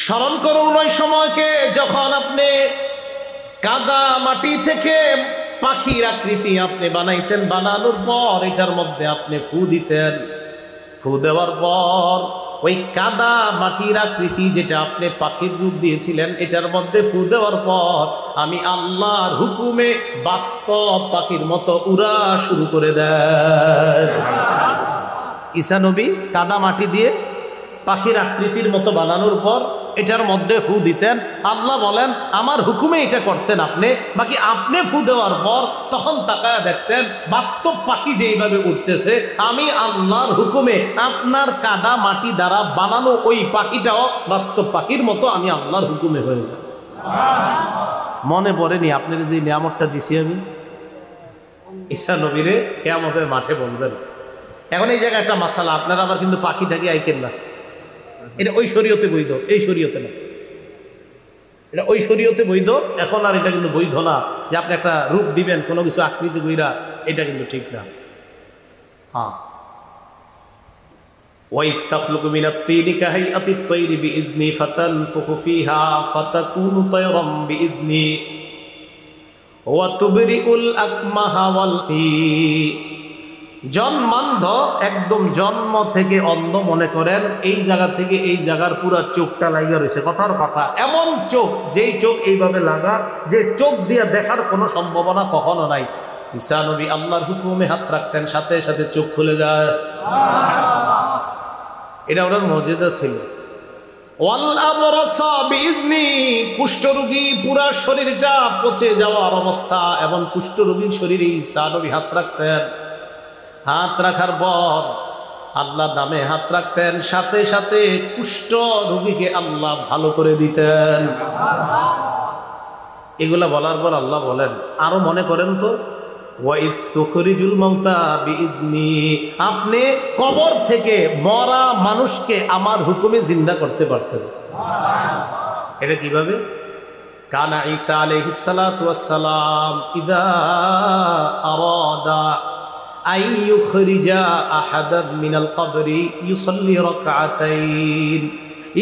স্মরণ করুন ওই সময়কে যখন আপনি কাদা মাটি থেকে পাখির আকৃতি আপনি বানাইতেন, বানানোর পর এটার মধ্যে আপনি ফু দিতেন। ফু দেওয়ার পর ওই কাদা মাটির আকৃতি যেটা আপনি পাখির রূপ দিয়েছিলেন, এটার মধ্যে ফু দেওয়ার পর আমি আল্লাহর হুকুমে বাস্তব পাখির মতো উড়া শুরু করে দেয়। ঈসা নবী কাদা মাটি দিয়ে পাখির আকৃতির মতো বানানোর পর এটার মধ্যে ফু দিতেন। আল্লাহ বলেন আমার হুকুমে এটা করতেন আপনি, বাকি আপনি ফু দেওয়ার পর তখন তাকায় দেখতেন বাস্তব পাখি যেইভাবে উঠতেছে, আমি আল্লাহর হুকুমে আপনার কাদা মাটি দ্বারা বানানো ওই পাখিটাও বাস্তব পাখির মতো আমি আল্লাহর হুকুমে হয়ে যায়। মনে পড়েনি আপনার যে নিয়ামতটা দিছি আমি? ঈসা নবীরে কিয়ামতের মাঠে বলবেন। এখন এই জায়গায় একটা মাসালা, আপনারা আবার কিন্তু পাখিটাকে আইকেন না, এটা ওই শরীয়তে বৈধ, এই শরীয়তে না। এটা ওই শরীয়তে বৈধ, এখন আর এটা কিন্তু বৈধ না যে আপনি একটা রূপ দিবেন কোনো কিছু আকৃতি কইরা, এটা কিন্তু ঠিক না। হ্যাঁ, ওয়াইদ তাখলুকু মিনাত তিনি কাহাইআতিত তায়রি বিইজনি ফাতানফুখু ফিহা ফাতাকুনু তায়রাম বিইজনি ওয়া তুবরিউল আকমাহা ওয়াল জন্মান্ধ, একদম জন্ম থেকে অন্ধ মনে করেন, এই জায়গা থেকে এই জায়গার পুরো চোখটা লাগা রয়েছে। কথার কথা, এমন চোখ, যেই চোখ এইভাবে লাগা, যে চোখ দিয়ে দেখার কোনো সম্ভাবনা কখনো নাই। ঈসা নবী আল্লাহর হুকুমে হাত রাখতেন, সাথে সাথে চোখ খুলে যায়। এটা ওনার মুজিজা ছিল। ওয়াল আবরাসা বিইজনি, কুষ্ঠরোগী পুরা শরীরটা পচে যাওয়ার অবস্থা, এবং কুষ্ঠরোগীর শরীরে ঈসা নবী হাত রাখতেন। হাত রাখার পর আল্লাহর নামে হাত রাখতেন, সাথে সাথে কুষ্ঠ রোগীকে আল্লাহ ভালো করে দিতেন। এগুলা বলার পর আল্লাহ বলেন আরো মনে করেন তো, ওয়াইজ তুখরিজুল মাউতা বিইজনি, আপনি কবর থেকে মরা মানুষকে আমার হুকুমে জিন্দা করতে পারতেন। এটা কিভাবে? কানা ঈসা আলাইহিস সালাতু ওয়াস সালাম ইদা আরাদা আইয়ুখরিজা আহাদান মিনাল কবরি ইউসাল্লি রাকআতাইন।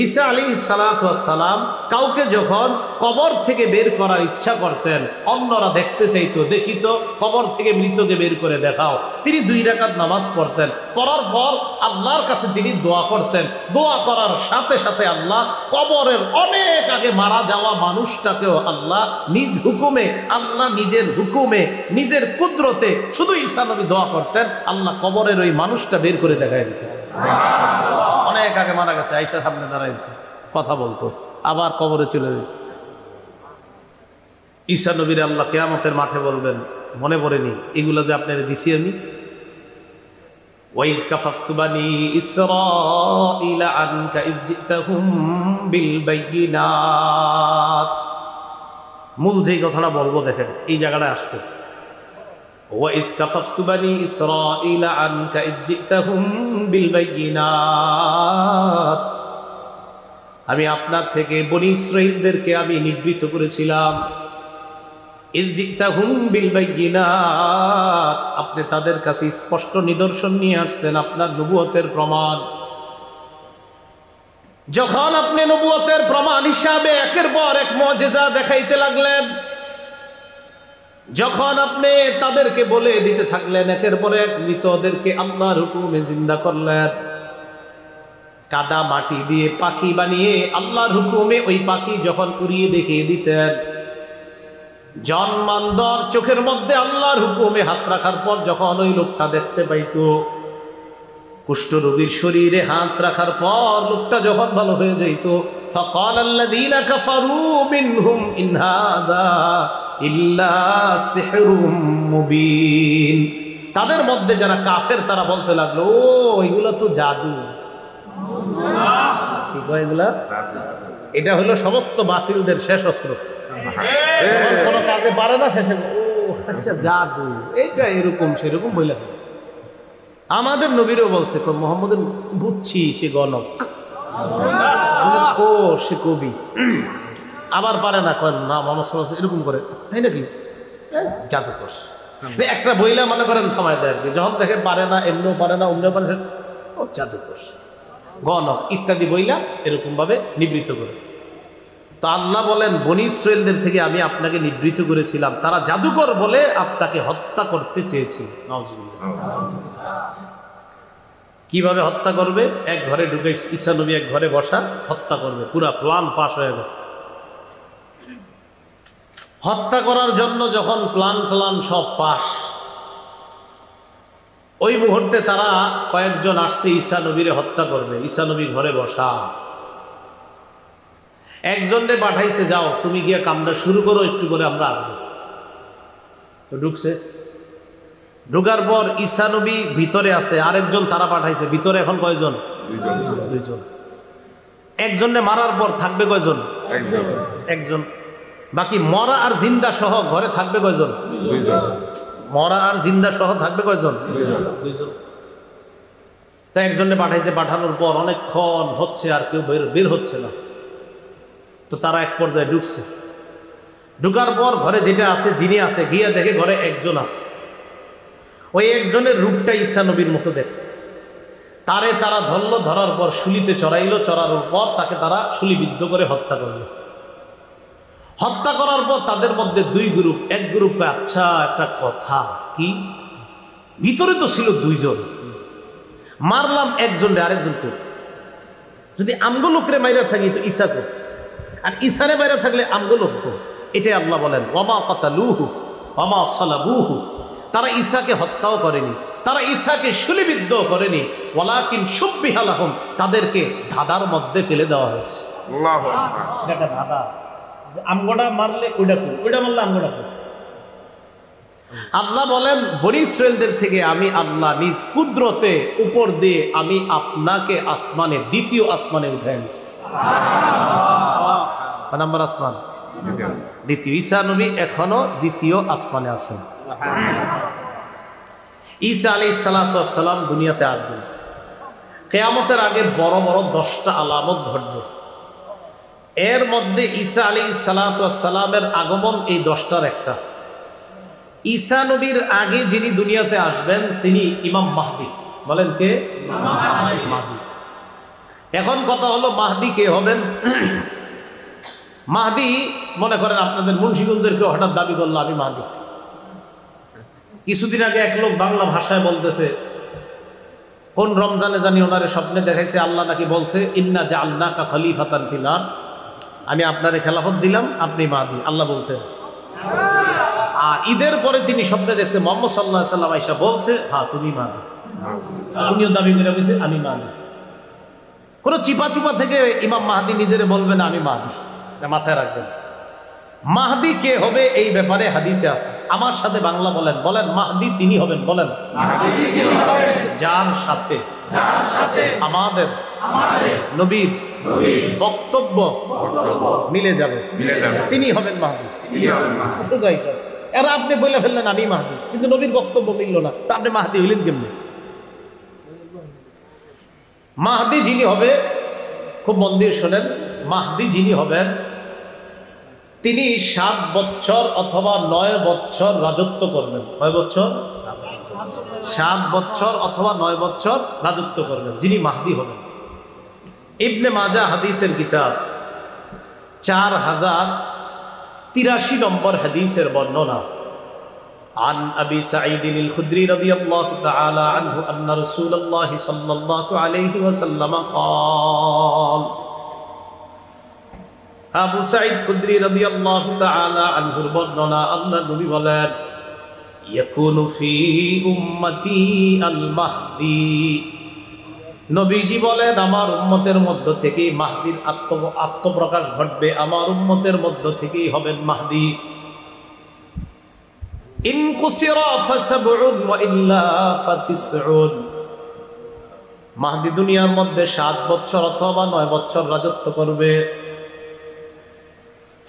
ঈসা আলাইহিস সালাতু ওয়াস সালাম কাউকে যখন কবর থেকে বের করার ইচ্ছা করতেন, অন্যরা দেখতে চাইতো, দেখিত কবর থেকে মৃতকে বের করে দেখাও, তিনি 2 রাকাত নামাজ পড়তেন। পড়ার পর আল্লাহর কাছে তিনি দোয়া করতেন। দোয়া করার সাথে সাথে আল্লাহ কবরের অনেক আগে মারা যাওয়া মানুষটাকেও আল্লাহ নিজ হুকুমে, আল্লাহ নিজের হুকুমে, নিজের কুদরতে, শুধু ঈসা নবী দোয়া করতেন, আল্লাহ কবরের ওই মানুষটা বের করে দেখায় দিতেন। অনেক আগে মারা গেছে, আয়েশার সামনে দাঁড়ায় দিত, কথা বলতো, আবার কবরে চলে যেত। ঈসা নবীর আল্লাহ কিয়ামতের মাঠে বলবেন মনে পড়েনি এগুলো যে আপনার দিছি আমি? ওয়াইদ কাফাফতু বানি ইসরাঈলা আনকা ইয জিতাহুম বিল বাইয়িনাত। মূল যেই কথাটা বলবো দেখেন, এই জায়গাটা আসতেছে। ওয়াইজ কাফাফতু বানি ইসরাঈলা আনকা ইয জিতাহুম বিল বাইয়িনাত, আমি আপনার থেকে বনি ইসরাঈলদেরকে আমি নিবৃত্ত করেছিলাম। ইয জিতাহুম বিল বাইয়িনাত, আপনি তাদের কাছে স্পষ্ট নিদর্শন নিয়ে আসছেন, আপনার নবুয়তের প্রমাণ। যখন আপনি নবুয়তের প্রমাণ হিসাবে একের পর এক মুজিজা দেখাইতে লাগলেন, যখন আপনি তাদেরকে বলে দিতে থাকলেন, একের পর এক মৃতদেরকে আল্লাহর হুকুমে জিন্দা করলেন, কাদা মাটি দিয়ে পাখি বানিয়ে আল্লাহর হুকুমে ওই পাখি যখন উড়িয়ে দেখিয়ে দিতেন, জন্মান্ধর চোখের মধ্যে আল্লাহর হুকুমে হাত রাখার পর যখন ওই লোকটা দেখতে পাইত, কুষ্ঠরোগীর শরীরে হাত রাখার পর লোকটা যখন ভালো হয়ে যাইত, ফাকাল আল্লাযীনা কাফারু মিনহুম ইন হাযা ইল্লা সিহরুম মুবিন, তাদের মধ্যে যারা কাফের তারা বলতে লাগলো, ও এগুলো তো জাদু। কি কয় এগুলা? এটা হলো সমস্ত বাতিলদের শেষ অস্ত্র। কোনো কাজে পারে না, শেষে ও আচ্ছা জাদু, এটা এরকম সেরকম বইলা। আমাদের নবীরও বলছে মুহাম্মদের, বুঝছি সে গণক, ও সে কবি, আবার পারে না, কয় না মোহাম্মদ সাল্লাল্লাহু আলাইহি ওয়াসাল্লাম এরকম করে, তাই নাকি? জাদু করছে একটা বইলা মনে করেন থামায় দেয় আর কি, যখন দেখে পারে না, এমনিও পারে না, অমনিও পারে, ও জাদু করছে। গণক ইত্যাদি বইলা এরকম ভাবে নিবৃত্ত করে। তো আল্লাহ বলেন বনী ইসরাইলদের থেকে আমি আপনাকে নিবৃত্ত করেছিলাম, তারা জাদুকর বলে আপনাকে হত্যা করতে চেয়েছিল। কিভাবে হত্যা করবে? এক ঘরে ঢুকে ঈসা নবী এক ঘরে বসা, হত্যা করবে, পুরা প্ল্যান পাস হয়ে গেছে। হত্যা করার জন্য যখন প্ল্যান ট্লান সব পাস, ওই মুহূর্তে তারা কয়েকজন আসছে ঈসা নবীরে হত্যা করবে। ঈসা নবী ঘরে বসা, একজনকে পাঠাইছে, যাও তুমি গিয়ে কামটা শুরু করো, একটু করে আমরা আসবো। তো ঢুকছে, ঢুকার পর ঈসা নবী ভিতরে আছে, আরেকজন তারা পাঠাইছে ভিতরে। এখন কয়জন? দুইজন। একজনে মারার পর থাকবে কয়জন? একজন। বাকি মরা আর জিন্দা সহ ঘরে থাকবে কয়জন? মরা আর জিন্দা সহ থাকবে কয়জন? দুইজন। তা একজনে পাঠাইছে, পাঠানোর পর অনেকক্ষণ হচ্ছে আর কেউ বের হচ্ছে না। তো তারা এক পর্যায়ে ঢুকছে, ঢুকার পর ঘরে যেটা আছে, যিনি আছে, গিয়ে দেখে ঘরে একজন আছে। ওই একজনের রূপটা ঈসা নবীর মতো দেখতে। তারে তারা ধরলো, ধরার পর শুলিতে চড়াইলো, চড়ানোর পর তাকে তারা শুলিবিদ্ধ করে হত্যা করলো। হত্যা করার পর তাদের মধ্যে দুই গ্রুপ। এক গ্রুপ, আচ্ছা একটা কথা কি, ভিতরে তো ছিল দুইজন, মারলাম একজনরে, আরেকজন কো? যদি আমগো লোকরে মাইরা থাকি তো ঈসা কো, আর ঈসারে মাইরা থাকলে আমগো লোক কো? এটাই আল্লাহ বলেন ওয়ামা কাতালুহু ওয়ামা সালাবুহু। তারা ঈসাকে হত্যাও করেনি, তারা ঈসাকে শুলিবিদ্ধ করেনি, ওয়ালাকিন শুব্বিহা লাহুম, তাদেরকে ধাঁধার মধ্যে ফেলে দেওয়া হয়েছে। আল্লাহু আকবার। এটা ধাঁধা, আমগোটা মারলে ওইটা কো, ওইটা মারলে আমগোটা কো। আল্লাহ বলেন বনী ইসরাইলদের থেকে আমি আল্লাহ নিজ কুদরতে উপর দিয়ে আমি আপনাকে আসমানে, দ্বিতীয় আসমানে উঠাই নিয়েছি। কয় নাম্বার আসমান? দ্বিতীয়। ঈসা নবী এখনো দ্বিতীয় আসমানে আছেন। ঈসা আলাইহিস সালাতু ওয়াস সালাম দুনিয়াতে আসবেন। কিয়ামতের আগে বড় বড় 10টা আলামত ঘটবে। এর মধ্যে ঈসা আলাইহিস সালাতু ওয়াস সালামের আগমন এই 10টার একটা। ঈসা নবীর আগে যিনি দুনিয়াতে আসবেন তিনি ইমাম মাহদী। বলেন কে? মাহদী। এখন কথা হলো মাহদী কে হবেন? মাহদী মনে করেন আপনাদের মুন্সিগঞ্জের কেউ হঠাৎ দাবি করলো আমি মাহদী। কিছুদিন আগে এক লোক বাংলা ভাষায় বলতেছে, কোন রমজানে জানি ওনারে স্বপ্নে দেখাইছে আল্লাহ নাকি বলছে ইন্না জাআলনাকা খলিফাতান ফিল আরদ, আমি আপনারে খেলাফত দিলাম, আপনি মাহদী। আল্লাহ বলছে। আর ঈদের পরে তিনি স্বপ্নে দেখছে মুহাম্মদ সাল্লাল্লাহু আলাইহি ওয়াসাল্লাম আয়েশা বলছে হ্যাঁ তুমি মাহদী। উনিও দাবি করে বলছে আমি মাহদী। কোনো চিপা চুপা থেকে ইমাম মাহদী নিজেরে বলবে না আমি মাহদী, এটা মাথায় রাখবেন। মাহদী কে হবে এই ব্যাপারে হাদিসে আছে। আমার সাথে বাংলা বলেন, বলেন মাহদী তিনি হবেন। বলেন যার সাথে আমাদের নবীর বক্তব্য মিলে যাবে তিনি হবেন মাহদী। সোজাই সব। এরা আপনি বলে ফেললেন আমি মাহদী, কিন্তু নবীর বক্তব্য মিলল না, তা আপনি মাহদী হইলেন কেমনে? মাহদী যিনি হবে, খুব মন দিয়ে শোনেন, মাহদী যিনি হবেন তিনি 7 বছর অথবা 9 বছর রাজত্ব করবেন। কয় বছর? 7 বছর অথবা 9 বছর রাজত্ব করবেন যিনি মাহদী হবেন। ইবনে মাজাহ হাদিসের কিতাব 4083 নম্বর হাদিসের বর্ণনা। عن أبي سعيد الخدري رضي الله تعالى عنه أن رسول الله صلى الله عليه وسلم قال আবু সাঈদ খুদরি রাদিয়াল্লাহু তাআলা আনহুর বর্ণনা, আল্লাহ নবী বলেন ইয়াকুনু ফি উম্মতি আল মাহদি। নবীজি বলেন আমার উম্মতের মধ্য থেকেই মাহদীর আত্মপ্রকাশ ঘটবে, আমার উম্মতের মধ্য থেকেই হবেন মাহদী। ইন কুসিরা ফাসাবউন ওয়া ইল্লা ফাতিসউন। মাহদী দুনিয়ার মধ্যে 7 বছর অথবা 9 বছর রাজত্ব করবে।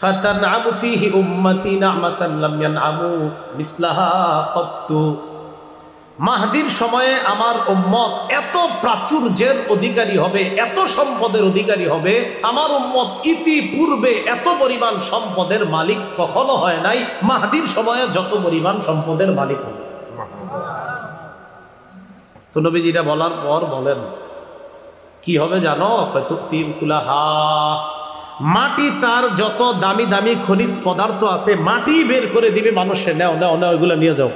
ফাতানআমু ফীহি উম্মতি নি'মাতান লাম ইয়ানআমু মিসলাহা কত্তু। মাহদীর সময়ে আমার উম্মত এত প্রাচুর্যের অধিকারী হবে, এত সম্পদের অধিকারী হবে, আমার উম্মত ইতিপূর্বে এত পরিমাণ সম্পদের মালিক কখনো হয় নাই, মাহদীর সময়ে যত পরিমাণ সম্পদের মালিক হবে। তো নবীজিরা বলার পর বলেন কি হবে জানো? তুক্তি উকুলাহা, মাটি তার যত দামি দামি খনিজ পদার্থ আছে মাটি বের করে দিবে মানুষে, নেও নেও নেও ওইগুলো নিয়ে যাও।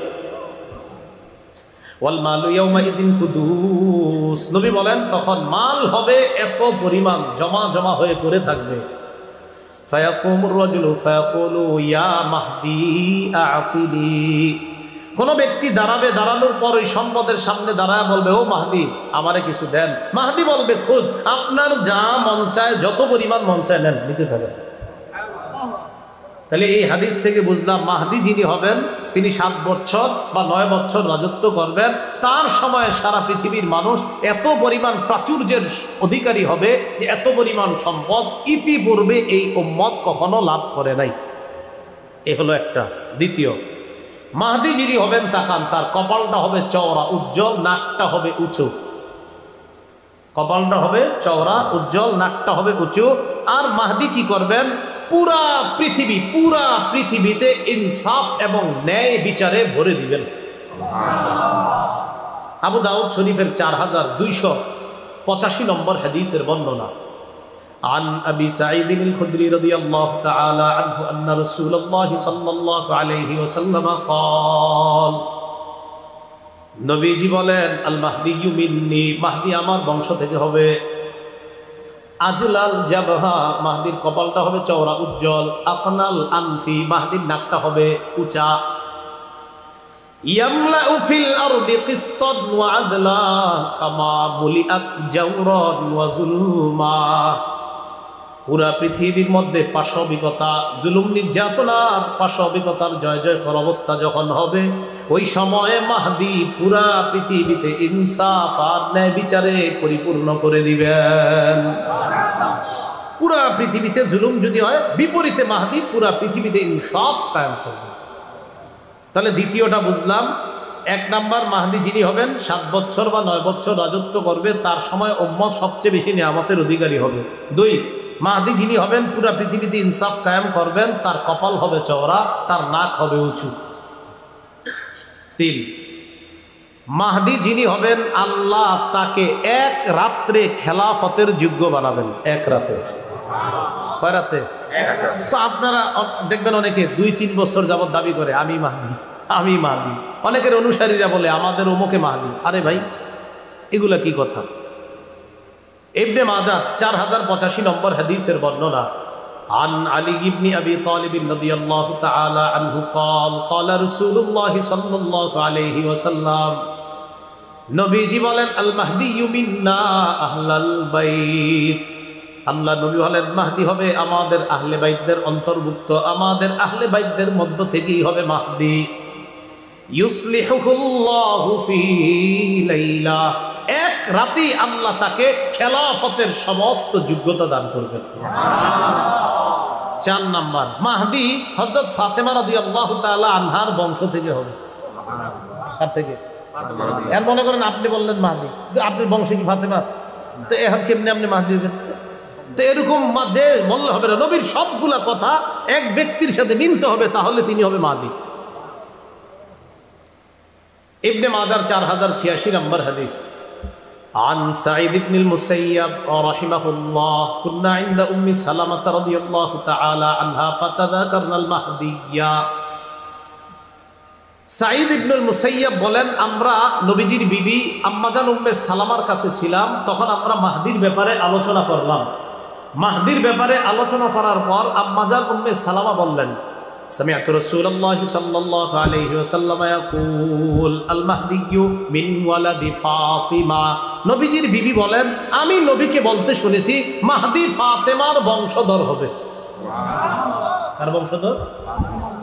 ওয়াল মালু ইয়াউমাইযিন কুদুস, নবী বলেন তখন মাল হবে এত পরিমাণ জমা জমা হয়ে পড়ে থাকবে। ফায়াকুমুর রাজুলু ফায়াকুলু ইয়া মাহদি আ'তিনি, কোন ব্যক্তি দাঁড়াবে, দাঁড়ানোর পর ওই সম্পদের সামনে দাঁড়ায় বলবে, ও মাহদি আমারে কিছু দেন। মাহদি বলবে, খোঁজ, আপনার যা মন চায়, যত পরিমাণ মন চায় নেন, নিতে থাকেন। তাহলে এই হাদিস থেকে বুঝলাম মাহদি যিনি হবেন তিনি 7 বছর বা 9 বছর রাজত্ব করবেন। তার সময় সারা পৃথিবীর মানুষ এত পরিমাণ প্রাচুর্যের অধিকারী হবে যে এত পরিমাণ সম্পদ ইতিপূর্বে এই উম্মত কখনো লাভ করে নাই। এ হলো একটা। দ্বিতীয়, মাহদি যিনি হবেন তাকান, তার কপালটা হবে চওড়া উজ্জ্বল, নাকটা হবে উঁচু। কপালটা হবে চওড়া উজ্জ্বল, নাকটা হবে উঁচু। আর মাহদি কি করবেন? পুরা পৃথিবীতে ইনসাফ এবং ন্যায় বিচারে ভরে দিবেন। আবু দাউদ শরীফের 4285 নম্বর হাদিসের বর্ণনা। عن أبي سعيد الخدري رضي الله تعالى عنه أن رسول الله صلى الله عليه وسلم قال, নবীজি বলেন, আল মাহদিয়্যু মিন্নি, মাহদি আমার বংশ থেকে হবে। আজলাল জাবহা, মাহদির কপালটা হবে চওড়া উজ্জ্বল। আকনাল আনফি, মাহদির নাকটা হবে উঁচা। ইয়ামলাউ ফিল আরদি কিসতান ওয়া আদলা কামা মুলিআত জাওরান ওয়া যুলমা, পুরা পৃথিবীর মধ্যে পাশবিকতা, জুলুম, নির্যাতনার, পাশবিকতার জয় জয়কর অবস্থা যখন হবে, ওই সময়ে মাহদি পুরা পৃথিবীতে ইনসাফ আর ন্যায় বিচারে পরিপূর্ণ করে দিবেন। পুরা পৃথিবীতে জুলুম যদি হয়, বিপরীতে মাহদি পুরা পৃথিবীতে ইনসাফ কায়েম করবে। তাহলে দ্বিতীয়টা বুঝলাম, 1 নাম্বার মাহদি যিনি হবেন 7 বছর বা 9 বছর রাজত্ব করবে, তার সময় উম্মত সবচেয়ে বেশি নিয়ামতের অধিকারী হবে। 2, মাহদি যিনি হবেন পুরা পৃথিবীতে ইনসাফ কায়েম করবেন, তার কপাল হবে চওড়া, তার নাক হবে উঁচু। 3, মাহদি যিনি হবেন আল্লাহ তাকে 1 রাত্রে খেলাফতের যোগ্য বানাবেন। 1 রাতে। কয় রাতে? তো আপনারা দেখবেন অনেকে 2-3 বছর যাবত দাবি করে আমি মাহদি, আমি মাহদি। অনেকের অনুসারীরা বলে আমাদের অমুকে মাহদি। আরে ভাই, এগুলা কি কথা? ইবনে মাজাহ 4085 নম্বর হাদিসের বর্ণনা। عن علي بن أبي طالب رضي الله تعالى عنه قال قال رسول الله صلى الله عليه وسلم, নবীজি বলেন, আল মাহদিয়্যু মিন্না আহলাল বাইত, আল্লাহ নবী হলেন মাহদি হবে আমাদের আহলে বাইতদের অন্তর্ভুক্ত, আমাদের আহলে বাইতদের মধ্য থেকেই হবে মাহদি। ইউসলিহুল্লাহু ফি লাইলা, 1 রাতে আল্লাহ তাকে খেলাফতের সমস্ত যোগ্যতা দান করবেন। 4 নাম্বার, মাহদি হযরত ফাতেমা রাদিয়াল্লাহু তাআলা আনহার বংশ থেকে হবে। কার থেকে? এর মনে করেন আপনি বললেন মাহদি, তো আপনার বংশে কি ফাতেমা? তো এখন কেমনে আপনি মাহদি হবেন? তো এরকম মাঝে বললে হবে না, নবীর সবগুলা কথা এক ব্যক্তির সাথে মিলতে হবে, তাহলে তিনি হবে মাহদি। ইবনে মাজাহ 4086 নম্বর হাদিস। عن سعيد بن المسيب رحمه الله كنا عند أم سلمة رضي الله تعالى عنها فتذكرنا المهدية। সাঈদ ইবনুল মুসাইয়্যিব বলেন, আমরা নবীজির বিবি আম্মাজান উম্মে সালামার কাছে ছিলাম, তখন আমরা মাহদির ব্যাপারে আলোচনা করলাম। মাহদির ব্যাপারে আলোচনা করার পর আম্মাজান উম্মে সালামা বললেন, সামিআতু রাসূলুল্লাহি সাল্লাল্লাহু আলাইহি ওয়াসাল্লাম ইয়াকুল আল মাহদিয়্যু মিন ওয়ালাদি ফাতিমা, নবীজির বিবি বলেন, আমি নবীকে বলতে শুনেছি মাহদি ফাতেমার বংশধর হবে। কার বংশধর?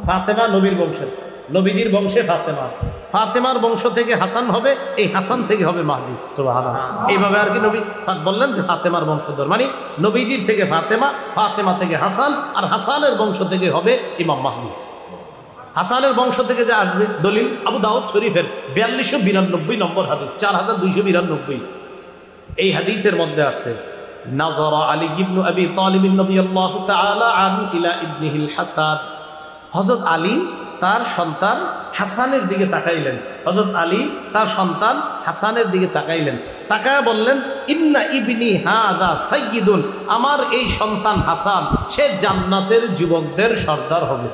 ফাতেমা নবীর বংশের, নবীজির বংশে ফাতেমা, ফাতেমার বংশ থেকে হাসান হবে, এই হাসান থেকে হবে মাহদি। সুবহানাল্লাহ। এইভাবে আর কি নবী বললেন যে ফাতেমার বংশধর, মানে নবীজির থেকে ফাতেমা, ফাতেমা থেকে হাসান, আর হাসানের বংশ থেকে হবে ইমাম মাহদি। হাসানের বংশ থেকে যা আসবে, দলিল আবু দাউদ শরীফের 4292 নম্বর হাদিস, 4292। এই হাদিসের মধ্যে আছে, নাযারা আলী ইবনে আবি তালিব রাদিয়াল্লাহু তাআলা আনহু ইলা ইবনিহিল হাসান, হযরত আলী তার সন্তান হাসানের দিকে তাকাইলেন, হযরত আলী তার সন্তান হাসানের দিকে তাকাইলেন, তাকায় বললেন, ইন্না ইবনি হাদা সাইয়্যিদুন, আমার এই সন্তান হাসান সে জান্নাতের যুবকদের সর্দার হবে।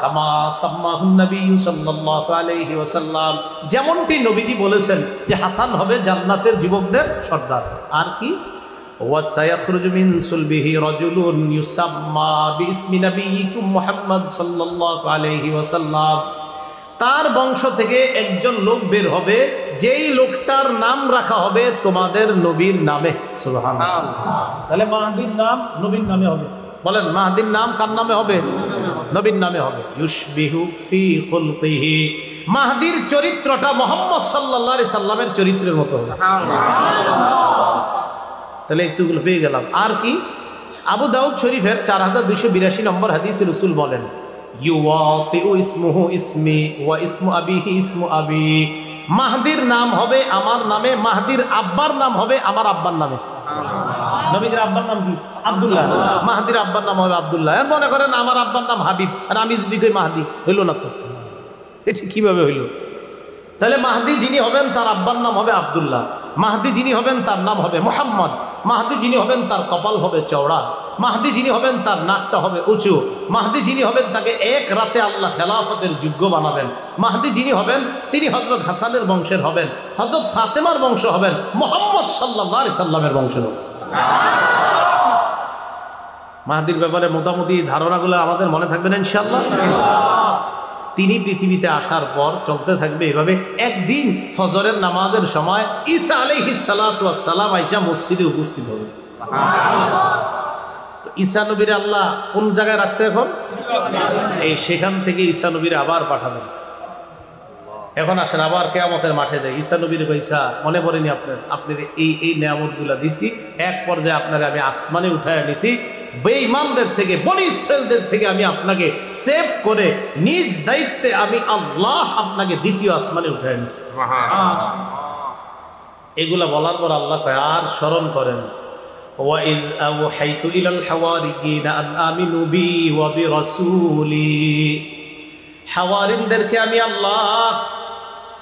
কামা সাম্মাহুন নবী সাল্লাল্লাহু আলাইহি ওয়াসাল্লাম, যেমনটি নবীজি বলেছেন যে হাসান হবে জান্নাতের যুবকদের সর্দার। আর কি, ওয়াসায়াখরুজু মিন সুলবিহি রাজুলুন ইউসাম্মা বিইসমি নবিয়িকুম মুহাম্মদ সাল্লাল্লাহু আলাইহি ওয়াসাল্লাম, তার বংশ থেকে একজন লোক বের হবে যেই লোকটার নাম রাখা হবে তোমাদের নবীর নামে। সুবহানাল্লাহ। তাহলে মাহদির নাম নবীর নামে হবে। বলেন, মাহদির নাম কার নামে হবে? নবীর নামে হবে। ইউশবিহু ফি খুলকিহি, মাহদির চরিত্রটা মুহাম্মদ সাল্লাল্লাহু আলাইহি সাল্লামের চরিত্রের মতো হবে। তাহলে একটুগুলো পেয়ে গেলাম। আর কি, আবু দাউদ শরীফের 4282 নম্বর হাদিসে রাসূল বলেন, ইউওয়াতিউ ইসমুহু ইসমি ওয়া ইসমু আবিহি ইসমু আবি, মাহদির নাম হবে আমার নামে, মাহদির আব্বার নাম হবে আমার আব্বার নামে। নবীর আব্বার নাম কি? আব্দুল্লাহ। মাহদির আব্বার নাম হবে আব্দুল্লাহ। আর মনে করেন আমার আব্বার নাম হাবিব, আর আমি যদি কই মাহদি, হইল না তো? এটা কিভাবে হইল? তাহলে মাহদি যিনি হবেন তার আব্বার নাম হবে আব্দুল্লাহ, মাহদি যিনি হবেন তার নাম হবে মুহাম্মদ, মাহদি যিনি হবেন তার কপাল হবে চওড়া, মাহদি যিনি হবেন তার নাকটা হবে উঁচু, মাহদি যিনি হবেন তাকে এক রাতে আল্লাহ খেলাফতের যোগ্য বানাবেন, মাহদি যিনি হবেন তিনি হযরত হাসানের বংশের হবেন, হযরত ফাতেমার বংশ হবেন, মুহাম্মদ সাল্লাল্লাহু আলাইহি সাল্লামের বংশের হবেন। মাহদির ব্যাপারে মোটামুটি ধারণাগুলো আমাদের মনে থাকবে না ইনশাআল্লাহ। তিনি পৃথিবীতে আসার পর চলতে থাকবে এভাবে। একদিন ফজরের নামাজের সময় ঈসা আলাইহিস সালাতু ওয়াস সালাম আয়েশা মসজিদে উপস্থিত হবে। তো ঈসা নবীর আল্লাহ কোন জায়গায় রাখছে এখন? এই সেখান থেকে ঈসা নবীর আবার পাঠাবেন। এখন আসেন আবার কিয়ামতের মাঠে যাই। ঈসা নবীর কইসা মনে পড়েনি আপনার এই নিয়ামতগুলো দিছি, এক পর্যায়ে আপনারে আমি আসমানে উঠায় নিছি, বেঈমানদের থেকে, বনি ইসরাইলদের থেকে আমি আপনাকে সেভ করে নিজ দায়িত্বে আমি আল্লাহ আপনাকে দ্বিতীয় আসমানে উঠায় নিছি। এগুলা বলার পর আল্লাহ কয়, আর স্মরণ করেন, ওয়াইয আওহাইতু ইলাল হাওয়ারিয়িনা আন আমিনু বি ওয়া বিরাসূলি, হাওয়ারিনদেরকে আমি আল্লাহ,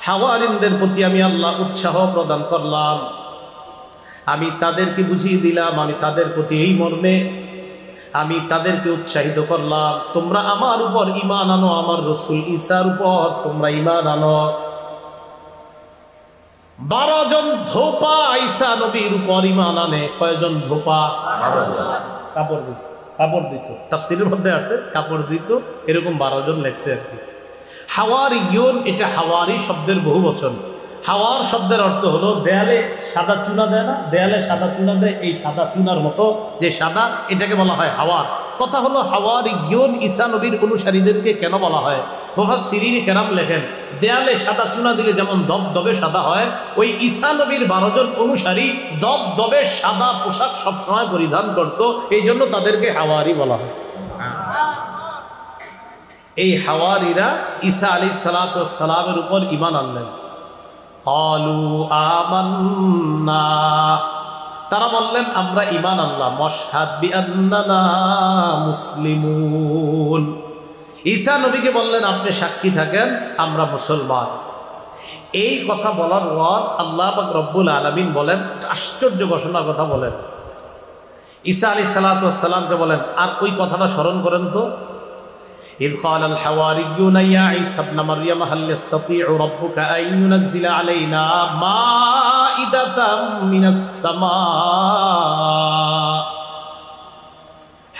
হাওয়ারিনদের প্রতি আমি আল্লাহ উৎসাহ প্রদান করলাম, আমি তাদেরকে বুঝিয়ে দিলাম, আমি তাদের প্রতি এই মর্মে আমি তাদেরকে উৎসাহিত করলাম, তোমরা আমার উপর ঈমান আনো, আমার রাসূল ঈসার উপর তোমরা ঈমান আনো। 12 জন ধোপা ঈসা নবীর উপর ঈমান আনে। কয়জন ধোপা? 12 জন। কাপড় দিত, তাফসীরের মধ্যে আছে কাপড় দিত, এরকম 12 জন লেখছে আর কি। হাওয়ারিয়ুন, এটা হাওয়ারি শব্দের বহু বচন। হাওয়ার শব্দের অর্থ হলো দেয়ালে সাদা চুনা দেয় না, দেয়ালে সাদা চুনা দেয়, এই সাদা চুনার মতো যে সাদা, এটাকে বলা হয় হাওয়ার। কথা হলো হাওয়ারিয়ুন ঈসা নবীর অনুসারীদেরকে কেন বলা হয়? মুফাসসিরিন কেরাম লেখেন, দেয়ালে সাদা চুনা দিলে যেমন দবদবে সাদা হয়, ওই ঈসা নবীর 12 জন অনুসারী দবদবে সাদা পোশাক সবসময় পরিধান করত, এই জন্য তাদেরকে হাওয়ারি বলা হয়। এই হাওয়ারিরা ঈসা আলাইহিস সালাতু ওয়াস সালামের উপর ঈমান আনলেন। ক্বালু আমান্না, তারা বললেন আমরা ঈমান আনলাম। ওয়াশহাদ বিআন্নানা মুসলিমুন, ঈসা নবীকে বললেন আপনি সাক্ষী থাকেন আমরা মুসলমান। এই কথা বলার পর আল্লাহ পাক রব্বুল আলামিন বলেন, আশ্চর্য ঘোষণার কথা বলেন। ঈসা আলাইহিস সালাতু ওয়াস সালামকে বলেন, আর ওই কথাটা স্মরণ করেন তো, إذ قال الحواريون يا عيسى ابن مريم هل يستطيع ربك أن ينزل علينا مائدة من السماء।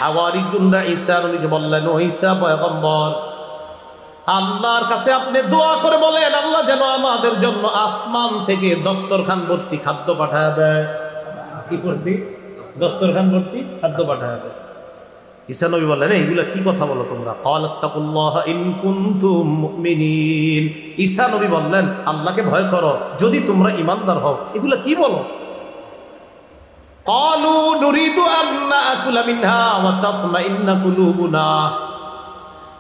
হাওয়ারিয়ুনরা ঈসা নবীকে বললেন, ও ঈসা পয়গম্বর, আল্লাহর কাছে আপনি দোয়া করে বলেন আল্লাহ যেন আমাদের জন্য আসমান থেকে দস্তরখান ভর্তি খাদ্য পাঠায় দেয়। কি ভর্তি? দস্তরখান ভর্তি খাদ্য পাঠায় দেয়। ঈসা নবী বললেন, এইগুলা কি কথা বলো তোমরা? ক্বালাত্তাকুল্লাহা ইন কুনতুম মুমিনিন, ঈসা নবী বললেন আল্লাহকে ভয় করো যদি তোমরা ঈমানদার হও। এগুলা কি বলো? ক্বালু নুরিদু আন নাকুলা মিনহা ওয়া তাতমাইন্না কুলুবুনা,